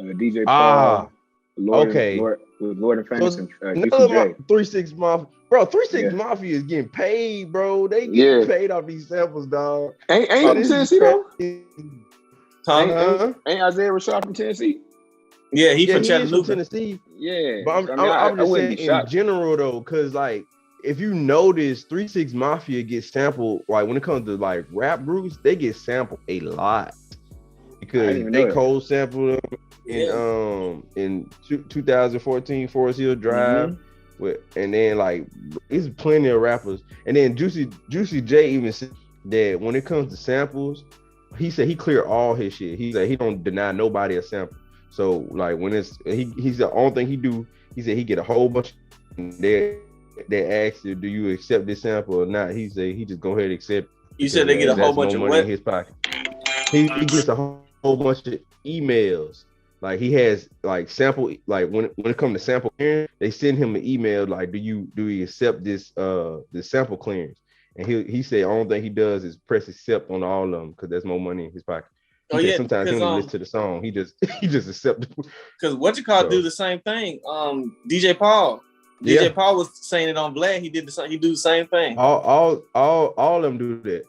Speaker 2: DJ Paul. Lord and Famous and UCJ.
Speaker 4: 3 6 Mafia. Bro, 3 6 Mafia is getting paid, bro. They get paid off these samples, dog.
Speaker 2: Ain't from Tennessee though?
Speaker 1: Huh?
Speaker 2: Ain't Isaiah Rashad from Tennessee?
Speaker 1: Yeah, he from Chattanooga.
Speaker 4: Tennessee.
Speaker 2: Yeah.
Speaker 4: But I'm just saying in general though, because like if you notice 3 6 Mafia gets sampled, like when it comes to like rap groups, they get sampled a lot. Because they cold sampled them in 2014 Forest Hill Drive, and then like it's plenty of rappers, and then Juicy J even said that when it comes to samples, he said he clear all his shit. He said he don't deny nobody a sample. So like when it's he's the only thing he do. He said he get a whole bunch. They ask you, do you accept this sample or not? He said he just go ahead and accept.
Speaker 1: You said they get a whole bunch of what
Speaker 4: in his pocket. He gets a whole bunch of emails. Like he has like sample, like when it comes to sample clearance, they send him an email like, do you accept this sample clearance? And he said only thing he does is press accept on all of them because there's more money in his pocket. Sometimes he don't listen to the song. He just accept it.
Speaker 1: Because do the same thing. DJ Paul. DJ Paul was saying it on Vlad. He do the same thing.
Speaker 4: All of them do that.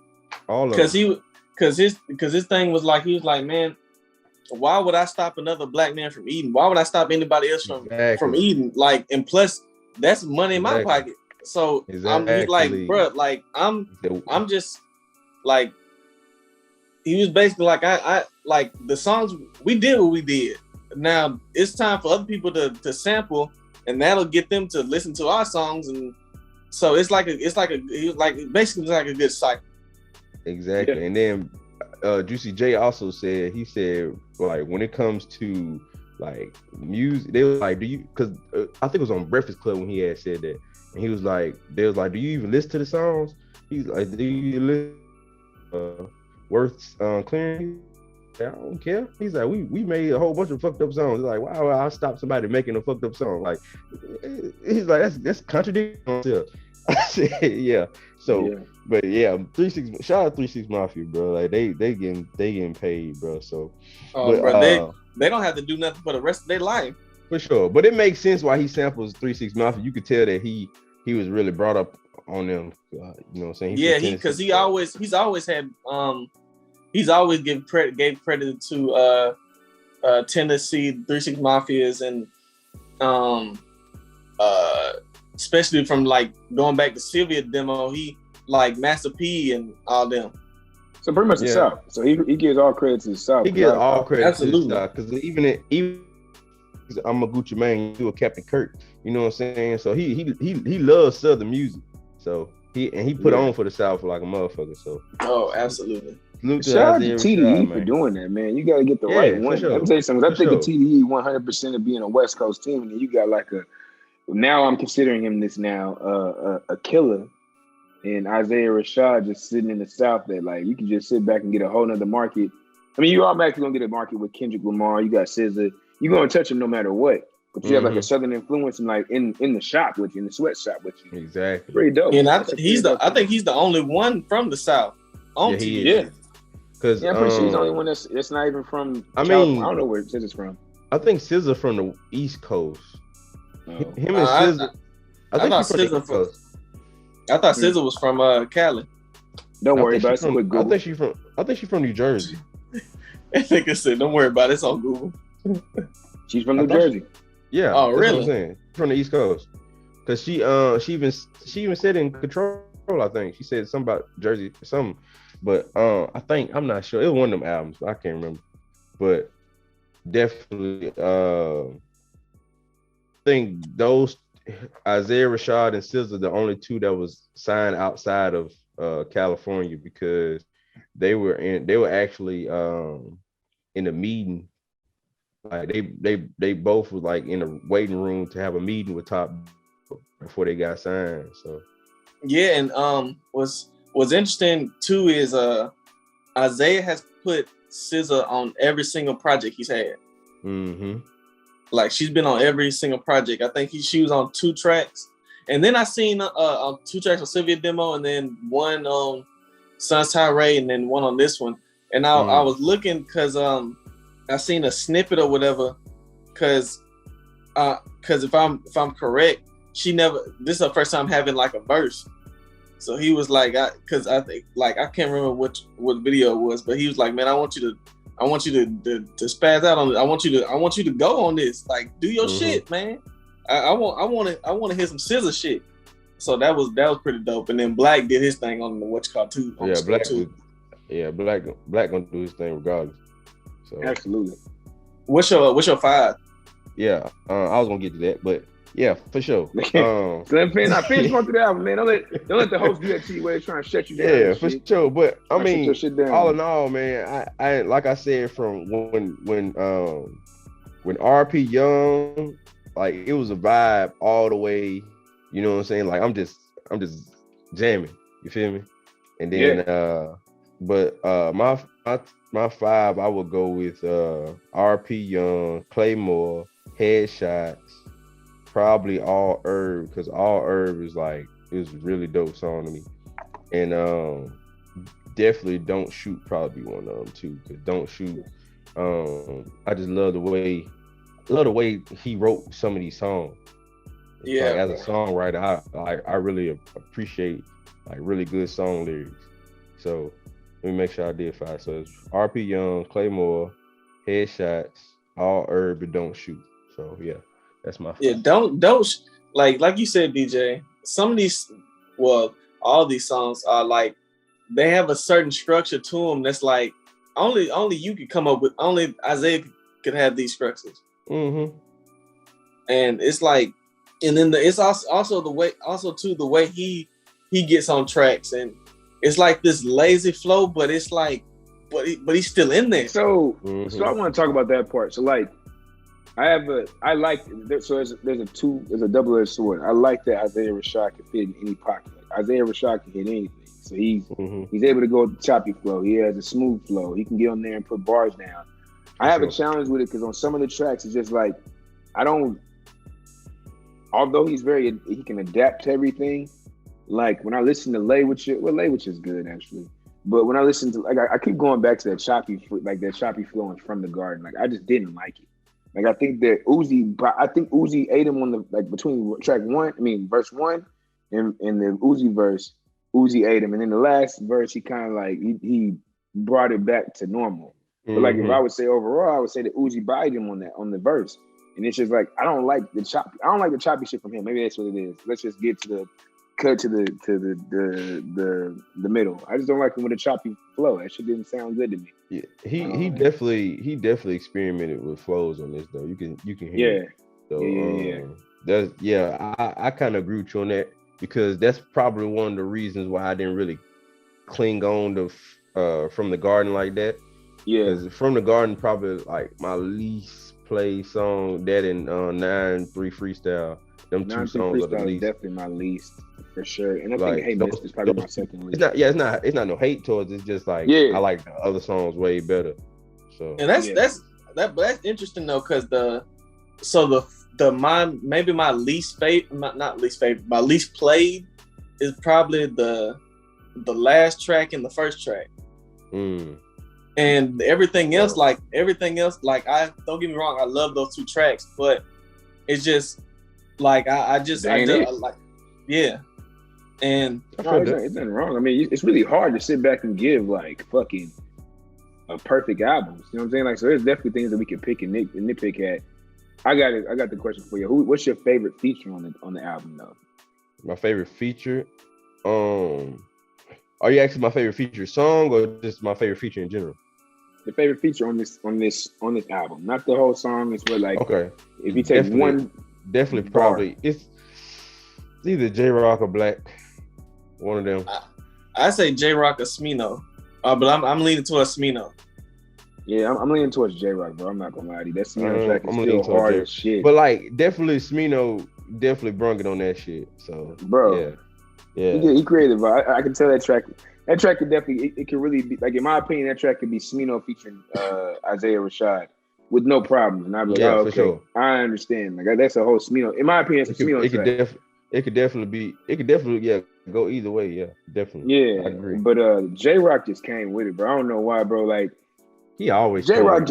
Speaker 4: All of them. Because his thing was like, he was like, man, why would I stop another black man from eating? Why would I stop anybody else from eating? Like, and plus, that's money in my pocket. So I'm just like, bro, like I'm just like, he was basically like, I like the songs we did what we did. Now it's time for other people to sample, and that'll get them to listen to our songs, and so it's basically like a good cycle. Exactly. And then Juicy J also said, he said, like, when it comes to like music, they were like, do you, because I think it was on Breakfast Club when he had said that, and he was like, they was like, do you even listen to the songs? He's like, do you listen worth clearing? I don't care. He's like, we made a whole bunch of fucked up songs. He's like, why would I stop somebody making a fucked up song? Like, he's like, that's contradicting himself. I said, yeah. So, yeah. But yeah, 3-6. Shout out 3-6 Mafia, bro. Like they getting paid, bro. So,
Speaker 1: bro, they don't have to do nothing for the rest of their life.
Speaker 4: For sure, but it makes sense why he samples 3-6 Mafia. You could tell that he was really brought up on them. You know what I'm saying?
Speaker 1: He's always had he's always gave credit to Tennessee 3-6 Mafias and especially from like going back to Sylvia demo, he like Master P and all them.
Speaker 2: So pretty much the South. So he gives all credit to the South.
Speaker 4: He gives all credit
Speaker 1: absolutely.
Speaker 4: To the South because even I'm a Gucci man, you a Captain Kirk. You know what I'm saying? So he loves Southern music. So he put on for the South like a motherfucker. So
Speaker 1: absolutely.
Speaker 2: Shout out to TDE for doing that, man. You got to get the right one. Sure. Let me tell you something. I think of TDE 100% of being a West Coast team, and then you got like now I'm considering him this now a killer, and Isaiah Rashad just sitting in the South that like you can just sit back and get a whole nother market. I mean, you automatically gonna get a market with Kendrick Lamar. You got SZA. You're gonna touch him no matter what. But you have like a Southern influence and like in the shop with you, in the sweatshop with you.
Speaker 4: Exactly.
Speaker 2: Pretty dope.
Speaker 1: And I think he's the only one from the South.
Speaker 4: Because
Speaker 2: I'm pretty sure he's the only one that's not even from. I don't know where SZA's from.
Speaker 4: I think SZA from the East Coast.
Speaker 1: No.
Speaker 4: Him and SZA. I thought
Speaker 1: SZA was from Cali.
Speaker 2: Don't worry about it.
Speaker 4: I think she's from New Jersey.
Speaker 1: I think I said, don't worry about it. It's on Google.
Speaker 2: She's from New Jersey.
Speaker 4: Yeah.
Speaker 1: Oh, really?
Speaker 4: What I'm saying. From the East Coast. Because she even said in Control, I think. She said something about Jersey, something. But I'm not sure. It was one of them albums. I can't remember. But definitely, I think those Isaiah Rashad and SZA the only two that was signed outside of California because they were actually in a meeting. Like they both was like in a waiting room to have a meeting with Top before they got signed. So
Speaker 1: yeah, and what's interesting too is Isaiah has put SZA on every single project he's had.
Speaker 4: Mm-hmm.
Speaker 1: Like she's been on every single project. I think she was on 2 tracks, and then I seen 2 tracks on Sylvia demo, and then one on Sun's Tirade, and then one on this one. And I was looking because I seen a snippet or whatever, because if I'm correct, this is her first time having like a verse. So he was like, because I think like I can't remember what video it was, but he was like, man, I want you to spaz out on it. I want you to go on this, like do your shit, man. I want to hear some SZA shit. So that was pretty dope. And then Black did his thing on the what's called too.
Speaker 4: Yeah, Black gonna do his thing regardless. So
Speaker 2: absolutely.
Speaker 1: What's your 5?
Speaker 4: Yeah, I was gonna get to that, but yeah, for sure.
Speaker 2: So finish going through the album, man. Don't let the host do that to you where they're trying to shut you down.
Speaker 4: Yeah, for sure. But I mean, all in all, man, I like I said from when RP Young, like it was a vibe all the way. You know what I'm saying? Like I'm just jamming. You feel me? And then my 5, I would go with RP Young, Claymore, Headshots, probably All Herb, because All Herb is like, it was a really dope song to me. And definitely Don't Shoot probably one of them too, because Don't Shoot, I just love the way he wrote some of these songs.
Speaker 1: Yeah,
Speaker 4: like, as a songwriter, I really appreciate like really good song lyrics. So let me make sure I did 5. So it's RP Young, Claymore, Headshots, All Herb, and Don't Shoot. So yeah, that's my 5.
Speaker 1: Yeah, don't like you said, DJ. Some of these, well, all these songs are like they have a certain structure to them that's like only you could come up with. Only Isaiah could have these structures.
Speaker 4: Mm-hmm.
Speaker 1: And it's like, and then it's also the way he gets on tracks, and it's like this lazy flow, but it's like, but he's still in there.
Speaker 2: So I want to talk about that part. So like, there's a double-edged sword. I like that Isaiah Rashad can fit in any pocket. Like Isaiah Rashad can hit anything. So he's able to go with the choppy flow. He has a smooth flow. He can get on there and put bars down. I have a challenge with it because on some of the tracks, it's just like, although he can adapt to everything. Like when I listen to Lay With You, Lay With You is good actually. But when I listen to, like, I keep going back to that choppy flow in From the Garden. Like I just didn't like it. Like I think Uzi ate him on the, like between verse 1 and the Uzi verse, Uzi ate him. And then the last verse, he kind of like, he brought it back to normal. But like, if I would say overall, I would say that Uzi bodied him on the verse. And it's just like, I don't like the choppy shit from him. Maybe that's what it is. Let's just get to the cut to the middle. I just don't like him with a choppy flow. That shit didn't sound good to me.
Speaker 4: Yeah, he definitely experimented with flows on this though. You can hear it. So, I kind of agree with you on that because that's probably one of the reasons why I didn't really cling on to From the Garden like that. Yeah, because From the Garden probably like my least played song. That and 9-3 Freestyle. Them two songs are the least.
Speaker 2: Definitely my least for sure. And I think Hey Miss is probably my second least.
Speaker 4: It's not no hate towards it. It's just like I like the other songs way better. So
Speaker 1: and that's interesting though, because my least favorite, my least played is probably the last track and the first track. And everything else, I don't get me wrong, I love those two tracks, but it's just like I just like, yeah. And
Speaker 2: it's nothing wrong. I mean, it's really hard to sit back and give like fucking a perfect album. You know what I'm saying? Like, so there's definitely things that we can pick and nitpick at. I got the question for you. What's your favorite feature on the album though?
Speaker 4: My favorite feature, are you asking my favorite feature song or just my favorite feature in general?
Speaker 2: The favorite feature on this album, not the whole song. It's what like,
Speaker 4: okay,
Speaker 2: if you take
Speaker 4: definitely probably it's either J Rock or Black. One of them.
Speaker 1: I say J Rock or Smino, but I'm leaning towards Smino.
Speaker 2: Yeah, I'm leaning towards J Rock, bro. I'm not gonna lie to you. That Smino track is still hard as shit.
Speaker 4: But like, definitely Smino definitely brung it on that shit. So,
Speaker 2: bro, yeah, he created. Bro, I can tell that track. That track could definitely. It could really be like, in my opinion, that track could be Smino featuring Isaiah Rashad with no problems. And I'd be like, okay, sure. I understand. Like that's a whole Smino. In my opinion, it's a Smino track.
Speaker 4: It could definitely go either way. Yeah, definitely.
Speaker 2: Yeah,
Speaker 4: I agree.
Speaker 2: But J Rock just came with it, bro. I don't know why, bro. Like
Speaker 4: he always
Speaker 2: J Rock I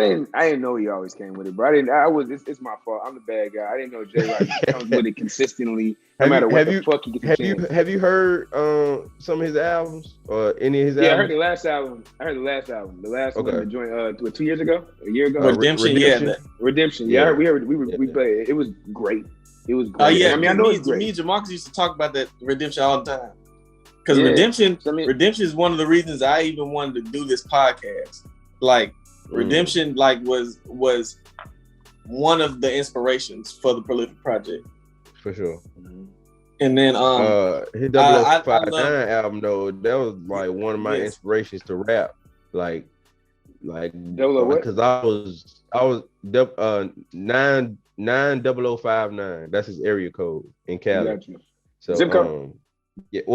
Speaker 2: didn't know he always came with it, bro. It's my fault. I'm the bad guy. I didn't know J Rock comes with it consistently, no matter what the fuck he gets a chance.
Speaker 4: Have you heard some of his albums or any of his albums?
Speaker 2: Yeah, I heard the last album. The last one, the joint 2 years ago, a year ago.
Speaker 1: Redemption.
Speaker 2: Yeah, we played it. It was great. It was great.
Speaker 1: Oh yeah,
Speaker 2: I mean, I know it's great.
Speaker 1: Me and Jamarcus used to talk about that Redemption all the time. Because Redemption is one of the reasons I even wanted to do this podcast. Like Redemption, like was one of the inspirations for the Prolific Project.
Speaker 4: For sure.
Speaker 1: And then
Speaker 4: his 0059 album though, that was like one of my inspirations to rap. Like because I was 90059. That's his area code in Cali. So
Speaker 2: zip code.
Speaker 4: Zip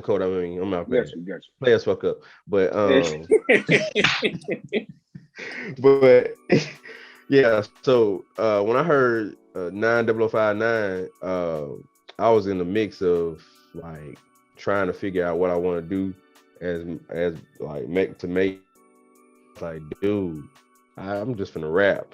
Speaker 4: code. I mean, I'm not
Speaker 2: gotcha.
Speaker 4: Play us fuck up, but but yeah. So when I heard 90059, I was in the mix of like trying to figure out what I want to do as like make. Like, dude, I'm just finna rap.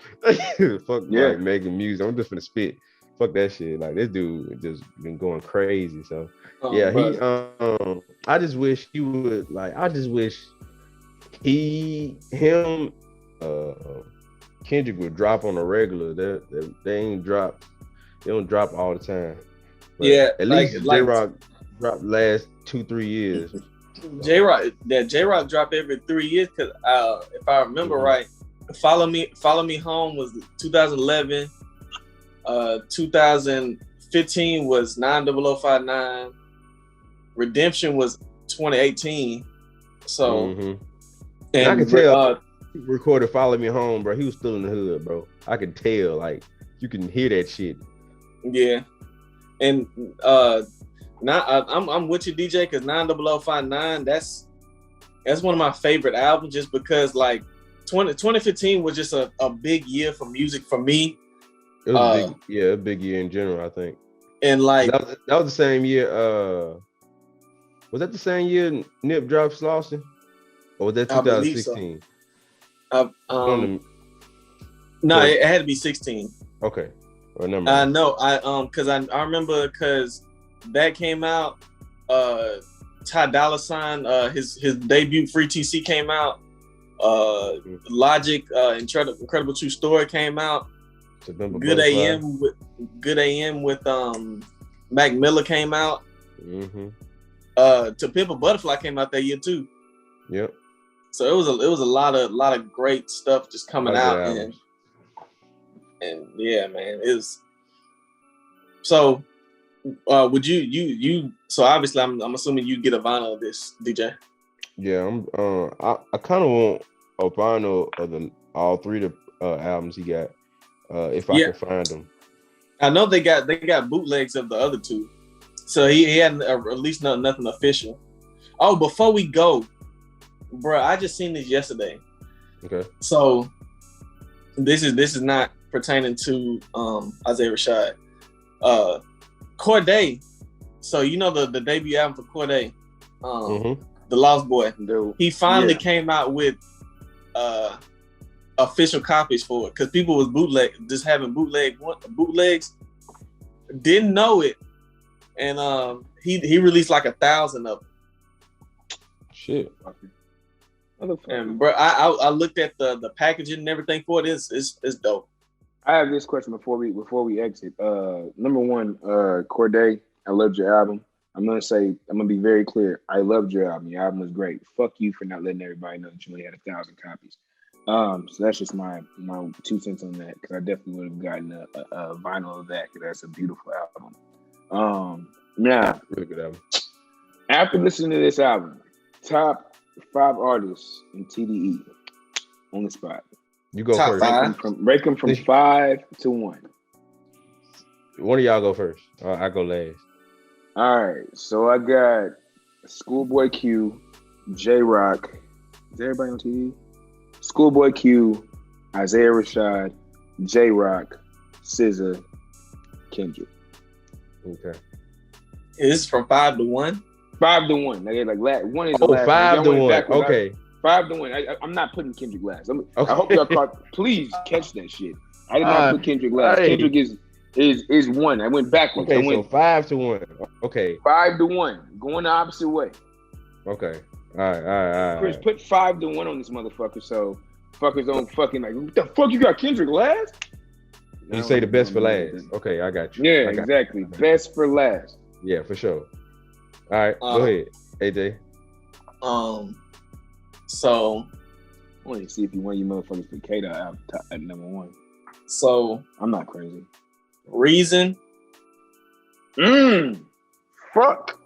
Speaker 4: Fuck like making music. I'm just finna spit. Fuck that shit. Like this dude just been going crazy. So I just wish he would like. I just wish Kendrick would drop on a regular. They ain't drop. They don't drop all the time. But at least J Rock dropped last 2-3 years.
Speaker 1: J Rock dropped every 3 years because if I remember right, Follow Me Home was 2011. 2015 was 90059. Redemption was 2018. So,
Speaker 4: and I can tell he recorded "Follow Me Home," bro. He was still in the hood, bro. I could tell, like you can hear that shit.
Speaker 1: Yeah, and now I'm with you, DJ, because 90059. That's one of my favorite albums, just because like 2015 was just a big year for music for me.
Speaker 4: It was a big year in general, I think.
Speaker 1: And like
Speaker 4: that was the same year. Was that the same year Nip dropped Slauson? Or was that 2016?
Speaker 1: No, it had to be 16.
Speaker 4: Okay. Or number.
Speaker 1: I know. Because I remember because that came out. Ty Dolla $ign, his debut Free TC came out. Logic, Incredible True Story came out. Good AM with Mac Miller came out. To Pimp a Butterfly came out that year too.
Speaker 4: Yep.
Speaker 1: So it was a lot of great stuff just coming out, and yeah, man, it was. So, would you? So obviously, I'm assuming you get a vinyl of this, DJ.
Speaker 4: Yeah, I kind of want a vinyl of all three of the albums he got, if I can find them.
Speaker 1: I know they got bootlegs of the other two, so he hadn't released nothing official. Oh, before we go, bro, I just seen this yesterday. Okay. So this is not pertaining to Isaiah Rashad. Corday. So you know the debut album for Corday, The Lost Boy. He finally came out with official copies for it, because people was having bootlegs, didn't know it, and he released like 1,000 of them.
Speaker 4: Shit.
Speaker 1: And bro, I looked at the packaging and everything for it. It's dope.
Speaker 2: I have this question before we exit. Number one, Corday, I loved your album. I'm gonna be very clear. I loved your album. Your album was great. Fuck you for not letting everybody know that you only had 1,000 copies. So that's just my 2 cents on that, because I definitely would have gotten a vinyl of that, because that's a beautiful album. Now,
Speaker 4: really good album.
Speaker 2: After listening to this album, top 5 artists in TDE on the spot.
Speaker 4: You go
Speaker 1: top
Speaker 4: first.
Speaker 2: Rank them from 5 to 1.
Speaker 4: One of y'all go first. I go last.
Speaker 2: All right, so I got Schoolboy Q, J-Rock. Is everybody on TV? Schoolboy Q, Isaiah Rashad, J-Rock, SZA, Kendrick.
Speaker 4: Okay.
Speaker 1: Is this from 5 to 1?
Speaker 2: 5 to 1. Like one is the last.
Speaker 4: 5 to 1. Okay.
Speaker 2: 5 to 1. I'm not putting Kendrick last. I hope y'all caught. Please catch that shit. I did not put Kendrick last. Kendrick is 1. I went backwards.
Speaker 4: Okay, so 5 to 1. Okay.
Speaker 2: 5 to 1. Going the opposite way.
Speaker 4: Okay. All right.
Speaker 2: Chris, put 5 to 1 on this motherfucker, so fuckers don't fucking like, what the fuck you got Kendrick last?
Speaker 4: You say the best for last. Okay, I got you.
Speaker 2: Yeah, exactly. Best for last.
Speaker 4: Yeah, for sure. All right, go ahead, AJ.
Speaker 1: So
Speaker 2: I want to see if you want you motherfuckers to K-Dot out at number 1.
Speaker 1: So
Speaker 2: I'm not crazy.
Speaker 1: Reason.
Speaker 2: Fuck.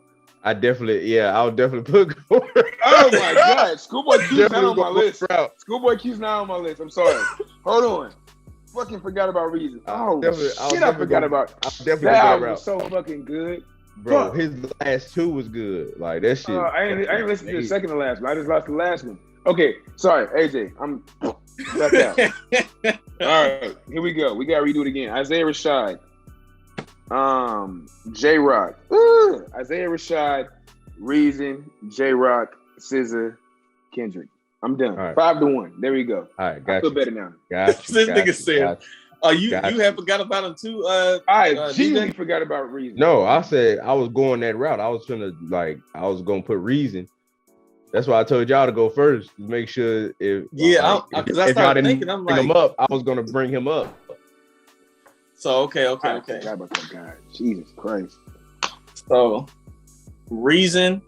Speaker 4: I'll definitely put Corey.
Speaker 2: Oh my God. Schoolboy Q's not on my list. Schoolboy Q's not on my list. I'm sorry. Hold on. Fucking forgot about Reason. Oh shit, I forgot about. That album was so fucking good.
Speaker 4: Bro, his last 2 was good. Like that shit.
Speaker 2: I ain't listened to the second to last one. I just lost the last one. Okay, sorry, AJ. I'm back out. All right, here we go. We gotta redo it again. Isaiah Rashad, J-Rock, Isaiah Rashad, Reason, J-Rock, SZA, Kendrick. I'm done.
Speaker 4: Right.
Speaker 2: 5 to 1. There we go.
Speaker 4: All right, got
Speaker 2: I feel better now.
Speaker 4: Got you.
Speaker 1: This nigga said. Oh, you have forgot about him too?
Speaker 2: I genuinely forgot about Reason.
Speaker 4: No, I said I was going that route. I was gonna put Reason. That's why I told y'all to go first to make sure if
Speaker 1: because I started thinking, I'm like,
Speaker 4: bring him up, I was gonna bring him up.
Speaker 1: So okay.
Speaker 2: I forgot about that guy. Jesus Christ.
Speaker 1: So Reason.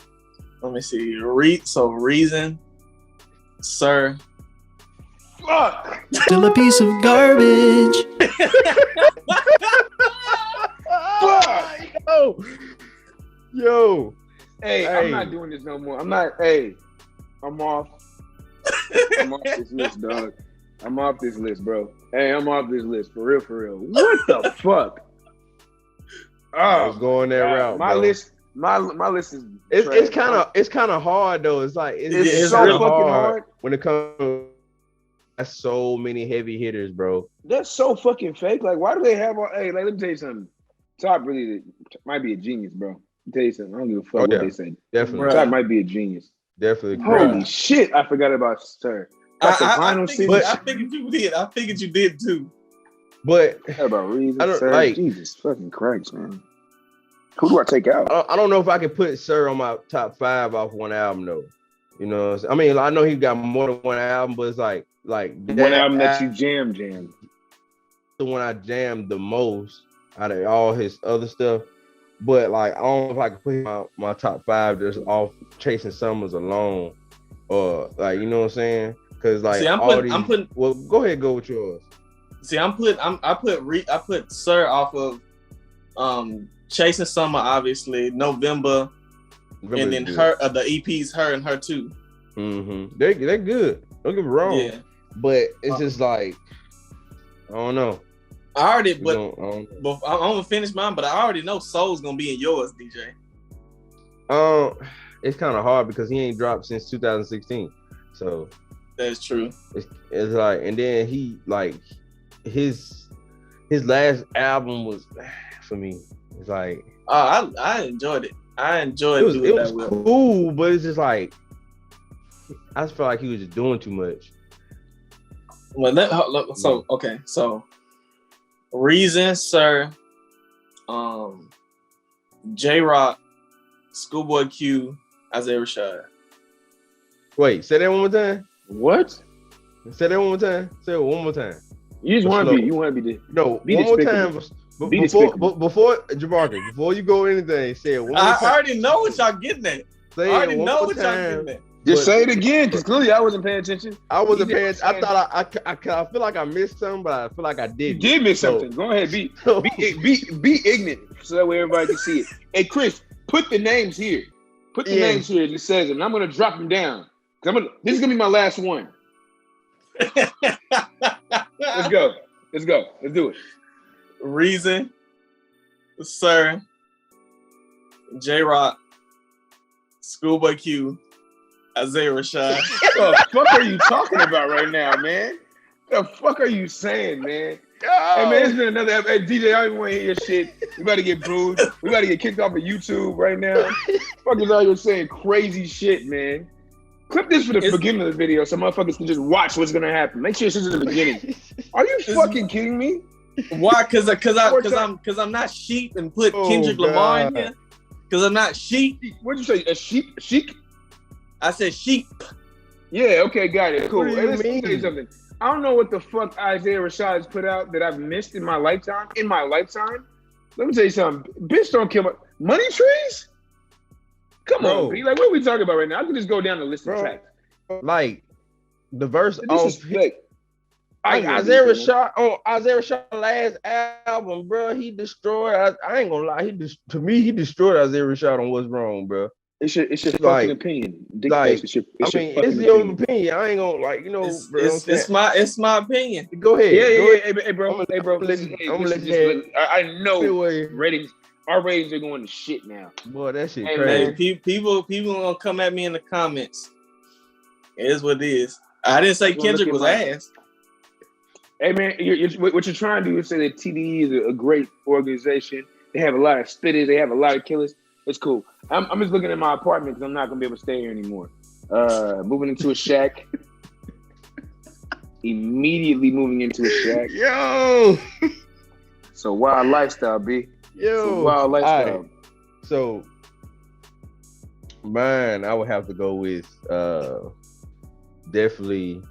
Speaker 1: Let me see. Reason, sir.
Speaker 2: Fuck.
Speaker 5: Still a piece of garbage.
Speaker 2: Fuck.
Speaker 4: Yo.
Speaker 2: Hey, I'm not doing this no more. I'm not. Hey, I'm off. I'm off this list, dog. I'm off this list, bro. Hey, I'm off this list for real, for real. What the fuck?
Speaker 4: I was going that route.
Speaker 2: My
Speaker 4: bro.
Speaker 2: list, my list is.
Speaker 4: It's kind of hard though. It's like it's
Speaker 2: so
Speaker 4: really
Speaker 2: fucking hard
Speaker 4: when it comes. To That's so many heavy hitters, bro.
Speaker 2: That's so fucking fake. Like, why do they have all? Hey, like, let me tell you something. Top really might be a genius, bro. Let me tell you something. I don't give a fuck what they say.
Speaker 4: Definitely.
Speaker 2: Top might be a genius.
Speaker 4: Definitely.
Speaker 2: Holy shit! I forgot about Sir.
Speaker 1: I figured you did. I figured you did too.
Speaker 4: But
Speaker 2: about reason,
Speaker 4: I don't
Speaker 2: Sir.
Speaker 4: like
Speaker 2: Jesus fucking Christ, man. Who do I take out?
Speaker 4: I don't know if I can put Sir on my top 5 off one album though. You know, I mean, I know he got more than one album, but it's like
Speaker 2: one album that you jammed.
Speaker 4: The one I jammed the most out of all his other stuff. But like, I don't know if I can put my top 5 just off Chasing Summers alone, or like, you know what I'm saying? Because like,
Speaker 1: see, I'm putting.
Speaker 4: Well, go ahead, go with yours.
Speaker 1: See, I put Sir off of Chasing Summer, obviously, November and then
Speaker 4: good.
Speaker 1: her the EPs, Her and Her Too.
Speaker 4: Mm-hmm. They're good. Don't get me wrong.
Speaker 1: Yeah.
Speaker 4: But it's just like, I don't know.
Speaker 1: I already, but I'm gonna finish mine. But I already know Soul's gonna be in yours, DJ.
Speaker 4: It's kind of hard because he ain't dropped since 2016. So
Speaker 1: that's true.
Speaker 4: It's like, and then he like his last album was for me. It's like,
Speaker 1: I enjoyed it. I enjoyed it.
Speaker 4: Was cool, but it's just like I just felt like he was just doing too much.
Speaker 1: Well, so Reason, Sir, J-Rock, Schoolboy Q, Isaiah Rashad.
Speaker 4: Wait, say that one more time.
Speaker 2: What?
Speaker 4: Say that one more time. Say it one more time.
Speaker 2: You just want to be. You want to be.
Speaker 4: No,
Speaker 2: be
Speaker 4: one more time. Before Jamarcus, before you go anything, say it one more time.
Speaker 1: I already know what y'all getting at.
Speaker 4: Say
Speaker 1: I already know what
Speaker 4: time.
Speaker 1: y'all getting at.
Speaker 2: Just say it again, because clearly I wasn't paying attention.
Speaker 4: I wasn't paying. I thought I feel like I missed something, but I feel like I did.
Speaker 2: You did miss something. Go ahead, be ignorant, so that way everybody can see it. Hey, Chris, put the names here. Put the names here. It says it, and I'm gonna drop them down. This is gonna be my last one. Let's go. Let's do it.
Speaker 1: Reason, Sir, J-Rock, Schoolboy Q, Isaiah Rashad.
Speaker 2: What the fuck are you talking about right now, man? What the fuck are you saying, man? Hey, man, it's been another episode. Hey, DJ, I don't even want to hear your shit. We about to get booed. We about to get kicked off of YouTube right now. Fuck is all you're saying crazy shit, man. Clip this for the beginning of the video so motherfuckers can just watch what's gonna happen. Make sure it's in the beginning. Are you fucking kidding me?
Speaker 1: Why? Cause I'm not sheep and put Kendrick Lamar in here. Cause I'm not sheep.
Speaker 2: What'd you say? A sheep? Sheep?
Speaker 1: I said sheep.
Speaker 2: Yeah. Okay. Got it. Cool.
Speaker 4: What do you
Speaker 2: Let me tell you something. I don't know what the fuck Isaiah Rashad has put out that I've missed in my lifetime. Let me tell you something. Bitch, don't kill Money Trees. Come on, B. Like, what are we talking about right now? I can just go down the list of tracks.
Speaker 4: Like the verse
Speaker 2: off.
Speaker 4: Isaiah Rashad last album, bro. He destroyed. I ain't gonna lie. He destroyed Isaiah Rashad on What's Wrong, bro.
Speaker 2: It's your fucking opinion. It's
Speaker 4: your opinion. I ain't gonna
Speaker 1: it's my opinion.
Speaker 4: Go ahead.
Speaker 2: Hey, bro. I know ratings. Our ratings are going to shit now.
Speaker 4: Boy, that shit crazy.
Speaker 1: Man, people gonna come at me in the comments. It is what it is. I didn't say Kendrick was ass.
Speaker 2: Hey man, what you're trying to do is say that TDE is a great organization. They have a lot of spitters. They have a lot of killers. It's cool. I'm just looking at my apartment because I'm not gonna be able to stay here anymore. Moving into a shack. Immediately moving into a shack.
Speaker 4: Yo.
Speaker 2: So wild lifestyle, B.
Speaker 4: Yo.
Speaker 2: Wild lifestyle.
Speaker 4: Right. So, man, I would have to go with definitely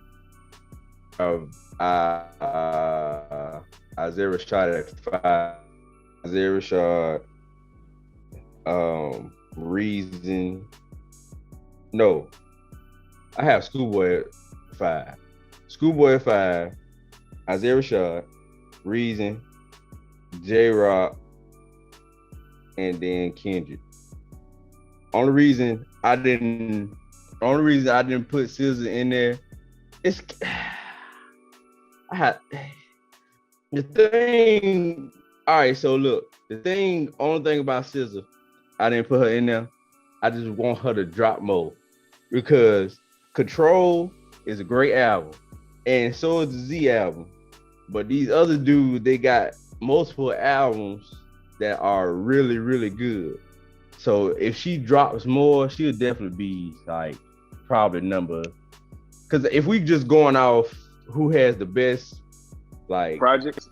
Speaker 4: Isaiah Rashad at 5. Isaiah Rashad, Reason. No, I have Schoolboy at 5. Schoolboy at 5. Isaiah Rashad, Reason, J-Rock, and then Kendrick. only reason I didn't put SZA in there, it's I had the thing. All right, so look, only thing about SZA, I didn't put her in there. I just want her to drop more because Control is a great album, and so is the Z album. But these other dudes, they got multiple albums that are really, really good. So if she drops more, she'll definitely be like probably number. Because if we just going off who has the best like
Speaker 2: projects,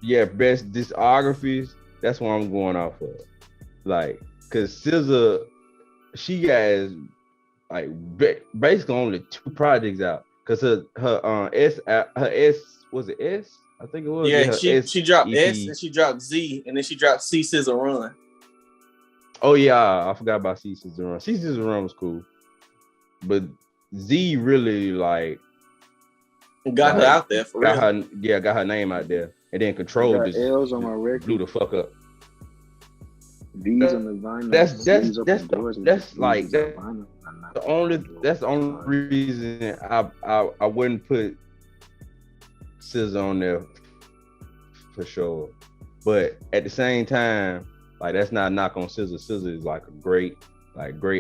Speaker 4: best discographies, that's what I'm going off of. Like, cause SZA, she has like basically only 2 projects out. Cause her S was it S? I think it was.
Speaker 1: Yeah, she dropped
Speaker 4: EP.
Speaker 1: S and she dropped Z and then she dropped C SZA Run.
Speaker 4: Oh yeah, I forgot about C SZA Run. C SZA Run was cool, but Z really like
Speaker 1: got her out there for real.
Speaker 4: Got her name out there, and then Control
Speaker 2: got
Speaker 4: just
Speaker 2: L's on my record.
Speaker 4: blew the fuck up.
Speaker 2: V's on the vinyl.
Speaker 4: That's like the only reason I wouldn't put SZA on there for sure. But at the same time, like that's not a knock on SZA. SZA is like a great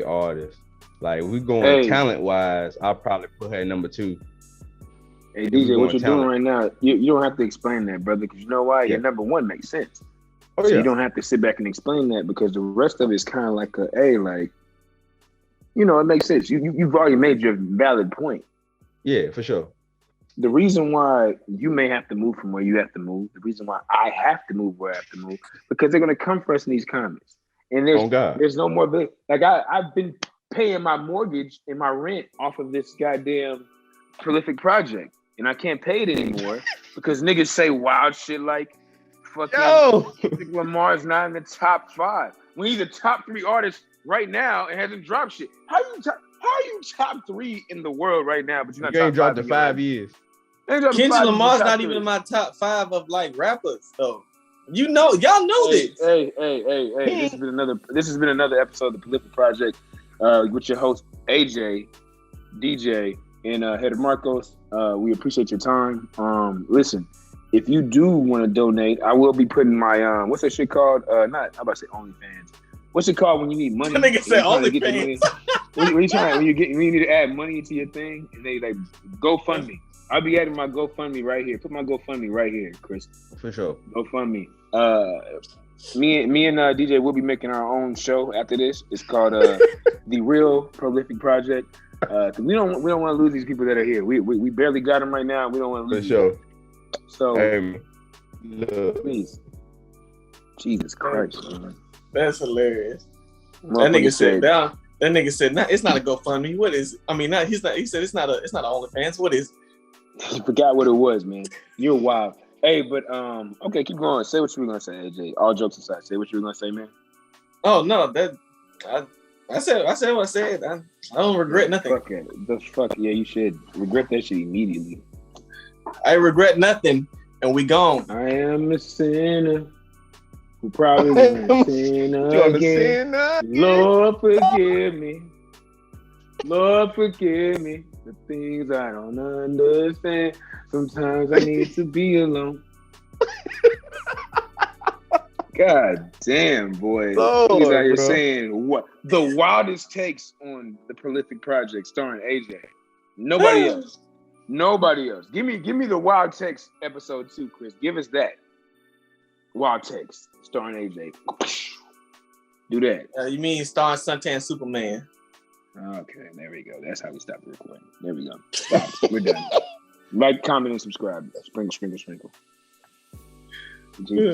Speaker 4: artist. Like if we going talent wise, I'll probably put her at number 2.
Speaker 2: Hey DJ, what you're doing right now, you don't have to explain that, brother, because you know why? Your number 1 makes sense. So you don't have to sit back and explain that because the rest of it is kind of like it makes sense. You've already made your valid point.
Speaker 4: Yeah, for sure.
Speaker 2: The reason why you may have to move from where you have to move, the reason why I have to move where I have to move, because they're going to come for us in these comments. And there's no more, like I've been paying my mortgage and my rent off of this goddamn prolific project. And I can't pay it anymore because niggas say wild shit like fucking Kendrick Lamar's not in the top 5. When he's a top 3 artist right now and hasn't dropped shit. How are you top 3 in the world right now, but you're not
Speaker 4: you
Speaker 2: top
Speaker 4: ain't dropped
Speaker 2: 5
Speaker 4: in 5 years?
Speaker 1: Kendrick Lamar's not even in my top 5 of like rappers though. Y'all know this.
Speaker 2: Hey. This has been another episode of the Prolific Project with your host AJ, DJ, and Header Marcos. We appreciate your time. Listen, if you do want to donate, I will be putting my what's that shit called? I'm about to say OnlyFans. What's it called when you need money?
Speaker 1: That nigga said OnlyFans.
Speaker 2: when you need to add money into your thing, and they like GoFundMe. I'll be adding my GoFundMe right here. Put my GoFundMe right here, Chris.
Speaker 4: For sure.
Speaker 2: GoFundMe. Me and DJ will be making our own show after this. It's called The Real Prolific Project. We don't want to lose these people that are here. We barely got them right now. We don't want to lose.
Speaker 4: For sure.
Speaker 2: So,
Speaker 4: look.
Speaker 2: Please, Jesus Christ, man.
Speaker 1: That's hilarious. That nigga said, "It's not a GoFundMe. What is it? I mean, not. He said it's not a OnlyFans. What is it?"
Speaker 2: He forgot what it was, man. You're wild. Hey, but okay, keep going. Say what you were gonna say, AJ. All jokes aside, say what you were gonna say, man.
Speaker 1: Oh no, I said what I said. I don't regret nothing.
Speaker 2: Yeah, you should regret that shit immediately.
Speaker 1: I regret nothing, and we gone.
Speaker 2: I am a sinner who probably won't sin again. Lord, forgive me. Lord, forgive me. The things I don't understand. Sometimes I need to be alone. God damn, boy. He's out here saying what the wildest takes on the Prolific Project starring AJ. Nobody else. Give me the Wild Takes episode 2, Chris. Give us that. Wild Takes starring AJ. Do that.
Speaker 1: You mean starring Suntan Superman?
Speaker 2: Okay, there we go. That's how we stop the recording. There we go. Stop. We're done. Like, comment, and subscribe. Sprinkle.